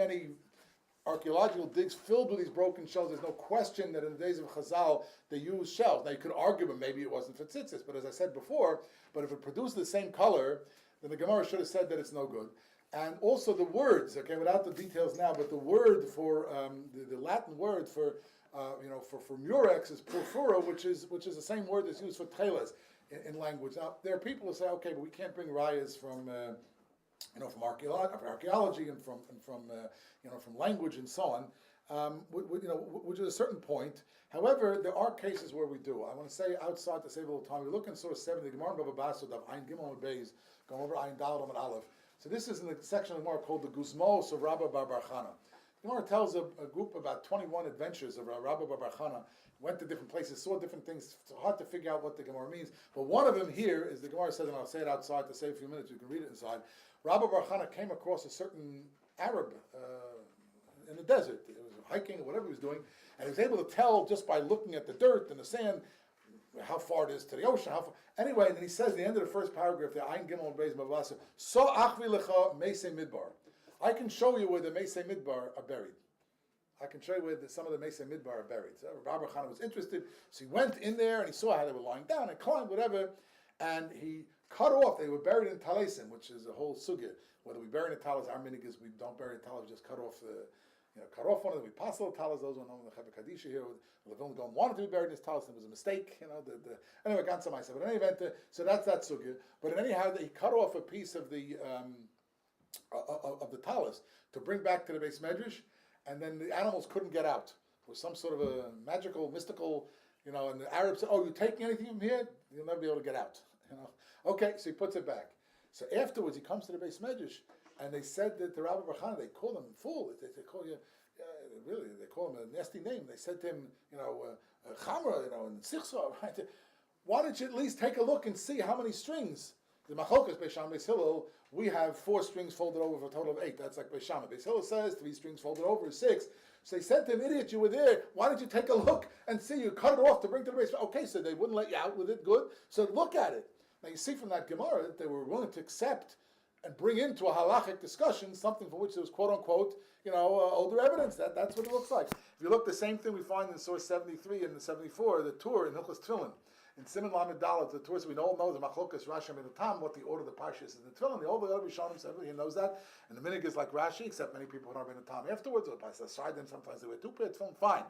archaeological digs filled with these broken shells. There's no question that in the days of Chazal they used shells. Now you could argue, but maybe it wasn't for tzitzis. But as I said before, but if it produced the same color, then the Gemara should have said that it's no good. And also the words, okay, without the details now, but the word for the Latin word for murex is purpura, which is the same word that's used for tcheiles in language. Now there are people who say, okay, but we can't bring rayas from archaeology and from language and so on, which is a certain point. However, there are cases where we do. I want to say outside to save a little time. We look in source 7, the Gemara Bava Basra of Ein Gimel and Bais, going over Ein Daled and Aleph. So this is in the section of the Gemara called the Guzmos of Rabbi Bar Bar Chana. The Gemara tells a group about 21 adventures of Rabbi Bar Bar Chana, went to different places, saw different things. It's hard to figure out what the Gemara means. But one of them here is the Gemara says, and I'll say it outside to save a few minutes, you can read it inside. Rabbi Bar Chana came across a certain Arab in the desert. He was hiking or whatever he was doing, and he was able to tell just by looking at the dirt and the sand how far it is to the ocean. Anyway, and then he says at the end of the first paragraph, the Ein Gimel Beis Mavasa, So Achvi Lecha Meisei Midbar. I can show you where the Meisei Midbar are buried. I can show you where some of the Meisei Midbar are buried. So Rabbi Bar Chana was interested, so he went in there and he saw how they were lying down and climbed, whatever, and he cut off. They were buried in talesim, which is a whole sugya. Whether we bury the talis, our minig is we don't bury the talis, we just cut off one of them. We pass the talis. Those were known in the Chevek Kadisha here. Levon Gaon wanted to be buried in his talis, and it was a mistake. Anyway, Gansa Maisa. But in any event, so that's that sugya. But in anyhow, he cut off a piece of the talis to bring back to the Bais Medrash, and then the animals couldn't get out. It was some sort of a magical, mystical, and the Arabs said, "Oh, you're taking anything from here? You'll never be able to get out." Okay, so he puts it back. So afterwards, he comes to the Bais Medrash, and they said that the Rabbi Bar Chana, they call him fool. They call you, really, they call him a nasty name. They said to him, Chamra, and Sichsa, right? Why don't you at least take a look and see how many strings? The Machlokes Beis Shammai Beis Hillel, we have 4 strings folded over for a total of 8. That's like Beis Shammai. Beis Hillel says 3 strings folded over is 6. So they said to him, idiot, you were there. Why don't you take a look and see? You cut it off to bring to the base. Okay, so they wouldn't let you out with it. Good. So look at it. Now you see from that Gemara that they were willing to accept and bring into a halachic discussion something for which there was quote unquote, older evidence. That's what it looks like. If you look, the same thing we find in source 73 and the 74, the Tur in Hilchos Tefillin. In Siman Lamed Dalet, the Tur, we all know the Machlokas Rashi and the Tam, what the order of the Parsha is in the Tefillin. All the other Rishonim said, he knows that. And the minig is like Rashi, except many people who are in the Tam afterwards, or by the side, then sometimes they wear 2 pairs of Tefillin, fine.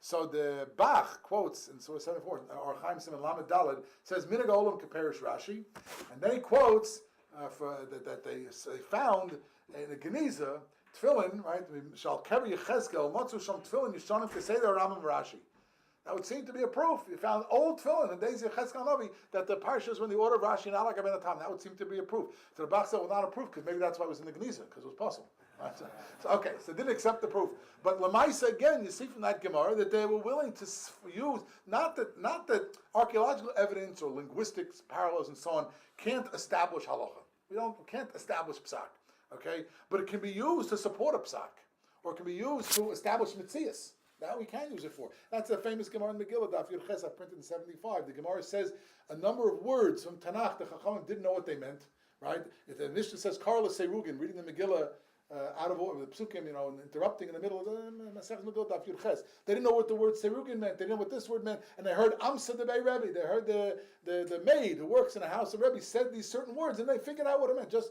So the Bach quotes in Surah 74, or Chaim Siman Lamed Dalet, says, Minig Olam Kaperish Rashi, and then he quotes that they found in the Geniza, Tefillin, right, Shal Keri Yechezkel, Matzu Sham Tefillin, Yishanim Keseder Ramam Rashi. That would seem to be a proof. You found old tefillin in the days of Cheskel Navi that the parshas were in the order of Rashi and Alak Ben Atam. That would seem to be a proof. So the Bach said, well, not a proof, because maybe that's why it was in the Geniza, because it was possible. Right? So didn't accept the proof. But Lamaisa, again, you see from that Gemara that they were willing to use, not that archaeological evidence or linguistic parallels and so on can't establish halacha. We can't establish psak, okay? But it can be used to support a psak, or it can be used to establish mitzias. That we can use it for. That's a famous Gemara in Megillah, Daf Yud Ches, printed in 75. The Gemara says a number of words from Tanakh, the Chachamim didn't know what they meant, right? If the Mishnah says, Karla Seirugin, reading the Megillah out of order, the Psukim, and interrupting in the middle of the Masech Megillah, Daf Yud Ches. They didn't know what the word Seirugin meant, they didn't know what this word meant, and they heard Amsa the Bei Rebbe, they heard the maid who works in the house of Rebbe said these certain words, and they figured out what it meant. Just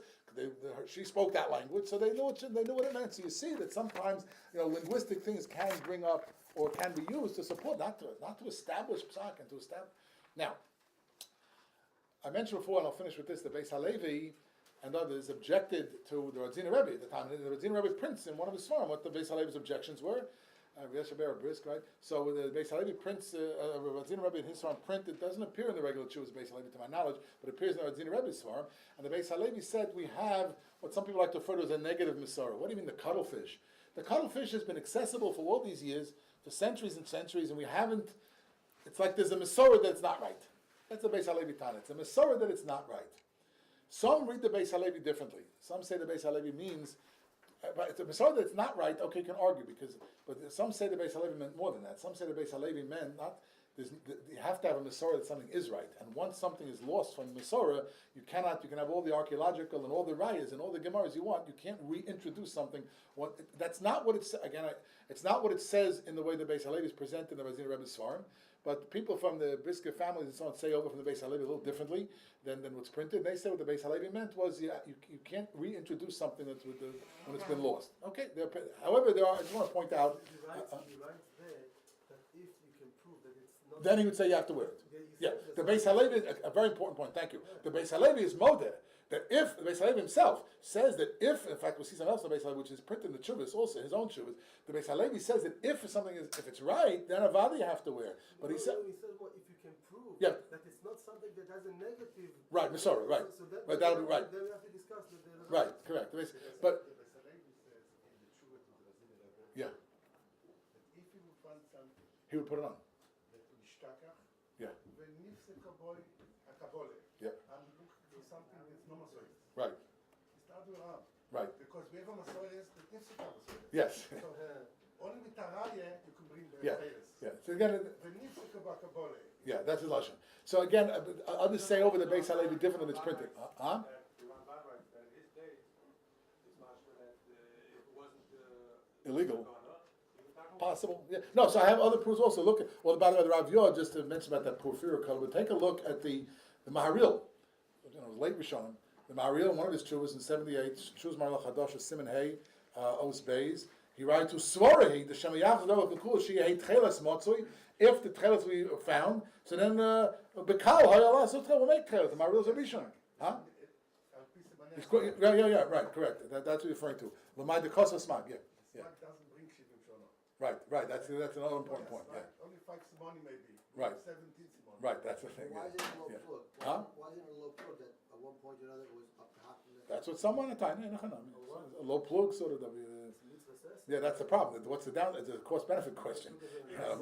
she spoke that language, so they knew what it meant. So you see that sometimes linguistic things can bring up or can be used to support, not to establish psak and to establish. Now, I mentioned before, and I'll finish with this: the Beis Halevi and others objected to the Radzina Rebbe at the time. The Radzina Rebbe prints in one of his form what the Beis Halevi's objections were. Brisk, right? So the Beis Halevi prints, Radzina Rebbe in his form print, it doesn't appear in the regular Chuvas Beis Halevi to my knowledge, but it appears in the Radzina Rebbe's form. And the Beis Halevi said we have what some people like to refer to as a negative Masorah. What do you mean the cuttlefish? The cuttlefish has been accessible for all these years, for centuries and centuries, and we haven't, it's like there's a Masorah that's not right. That's the Beis Halevi Tana. It's a Masorah that it's not right. Some read the Beis Halevi differently. Some say the Beis Halevi means, but it's a Masorah that's not right. Okay, you can argue but some say the Beis Halevi meant more than that. Some say the Beis Halevi meant not. You have to have a Masorah that something is right, and once something is lost from the Masorah, you can have all the archaeological and all the rayas and all the gemaras you want. You can't reintroduce something. That's not what it's again. It's not what it says in the way the Beis Halevi is presented in the Radzina Rebbe's farm. But people from the Brisker families and so on say over from the Beis Halevi a little differently than what's printed. They say what the Beis Halevi meant was you can't reintroduce something that's when it's been lost. Okay. However, I just want to point out. He writes there that if you can prove that it's not. Then he would say you have to wear it. Yeah. The Beis Halevi, a very important point. Thank you. The Beis Halevi is modeh. That if the Beis Halevi himself says that if, in fact, we see something else in the Beis Halevi, which is printed in the Chuvas, also his own Chuvas. The Beis Halevi says that if it's right, then avada you have to wear. But he said, well, if you can prove that it's not something that has a negative. Right, Masorah, right. So that, right, that'll be right. Then we have to discuss Right, correct. But The Beis Halevi says in the Tshuva to the Radzina Rebbe yeah, that if you would find something he would put it on. that nishtakach, Yeah, ונפסק הקבולה, yeah, I'm looking for something that's no Masorah. right, It's the other way around. right. Because we have a Masorah that nifsek Masorah. Yes. So only with Taraya you can bring the Yeah, tcheiles. yeah. So again, ונפסק הקבולה. yeah, that's his lashon. So again, others say over the Beis Halevi different than it's printed. Huh? In his day, it's mashma that it wasn't Illegal. gone up. Possible. Yeah. No, so I have other proofs also. Look, well, by the way, the Rav Yor, just to mention about that porphyro color, but take a look at the Maharil. Late Rishonim. The Maharil, one of his chuvas in 78, Chuvas Maharil Chadash, Simon Hay, Os Bais. He writes to Svarehi, the Shemayach Zodov she ate Tcheles Motzui. If the Tcheles we found, so then Bekal Hayala Sutra will make Tcheles. The Maharil is a Rishon. Huh? Yeah, right, correct. That's what you're referring to. Lamai the Kosa Smag, yeah. Smag doesn't bring shivim shana. Right. That's another important point. Yeah. Only 5 simoni maybe. Right. 17 simoni. Right, that's the thing. Why Yeah. is it a low Yeah. plug? Huh? Why is it a low plug that at one point or another it was up to half of the... That's what someone at time. A low plug sort of. Yeah, that's the problem. What's the down? It's a cost-benefit question.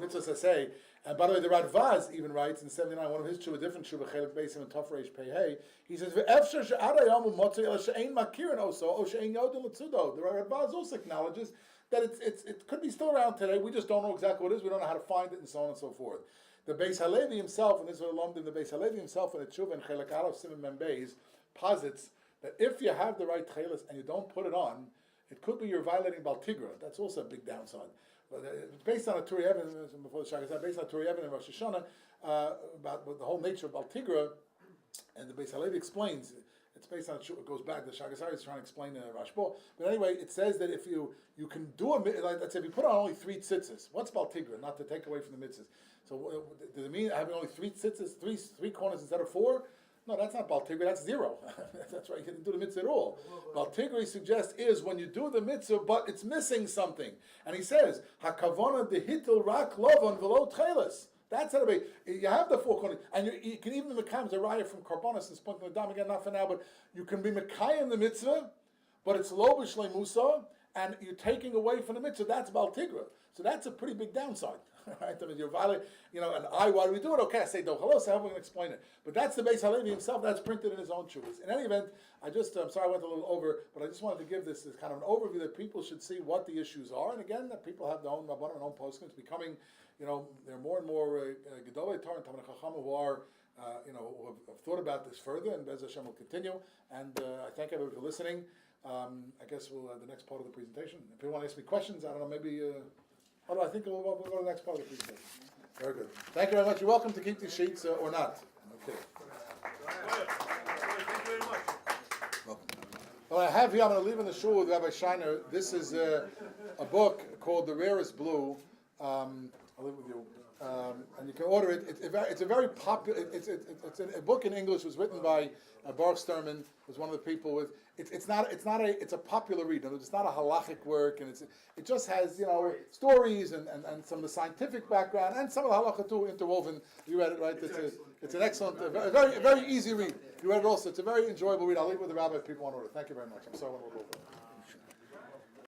Mitzvah say, and by the way, the Radvaz even writes in 79, one of his tshuva, different tshuva, Chelik Beisim and Tafreish Pehei. He says, "Ve'efshar she'ada yamu motzei el she'ein makirin oso o she'ein yodin l'tzudo." The Radvaz also acknowledges that it could be still around today. We just don't know exactly what it is. We don't know how to find it, and so on and so forth. The Beis Halevi himself, and this is what alumned in the Beis Halevi himself in the tshuva and Chelik Aleph Simon Mem Beis posits that if you have the right tcheiles and you don't put it on, it could be you're violating Baltigra. That's also a big downside. But it's based on a Turi evidence before the Shagazah, based on a Turi evidence in Rosh Hashanah about the whole nature of Baltigra, and the Beis Halevi explains. It's based on it goes back. The Shagazah is trying to explain Rashbo. But anyway, it says that if you can do let's say if you put on only 3 tzitzis, what's Baltigra? Not to take away from the mitzvahs. So does it mean having only 3 tzitzis, three corners instead of 4? No, that's not Baltigra, that's 0. That's right, you didn't do the mitzvah at all. Baltigra, he suggests, is when you do the mitzvah, but it's missing something. And he says, HaKavona dehitil rak lovon velo tcheiles. That's how to be. You have the 4 corners, and you can even be Mekayim, the raya from Karbonis and Spunkin the Dam, again, not for now, but you can be Mekayim the mitzvah, but it's lo b'shlei musa, and you're taking away from the mitzvah, that's Baltigra. So that's a pretty big downside. Right? I mean, you're violating, why do we do it? Okay, I say Dochalos, I hope we can explain it. But that's the Beis Halevi himself, that's printed in his own chuvas. In any event, I'm sorry I went a little over, but I just wanted to give this kind of an overview that people should see what the issues are. And again, that people have their own Rabbanim and own poskim. It's becoming, there are more and more Gedolei Torah and Talmidei Chacham who are, who have thought about this further, and Bez Hashem will continue. And I thank everybody for listening. I guess we'll have the next part of the presentation. If you want to ask me questions, I don't know, maybe... I think we'll go to the next part of the presentation. Very good. Thank you very much. You're welcome to keep these sheets or not. Okay. Thank you very much. Welcome. Well, I have here, I'm going to leave in the shul with Rabbi Shiner. This is a book called The Rarest Blue, a I'll leave it with you. And you can order it. It's a very popular. It's a book in English. It was written by Baruch Sturman, who's one of the people with. It's a popular read. It's not a halachic work, and it just has stories and some of the scientific background and some of the halacha too interwoven. You read it, right? It's an excellent, a very easy read. You read it also. It's a very enjoyable read. I'll leave it with the rabbi if people want to order. Thank you very much. I'm sorry when we'll go over.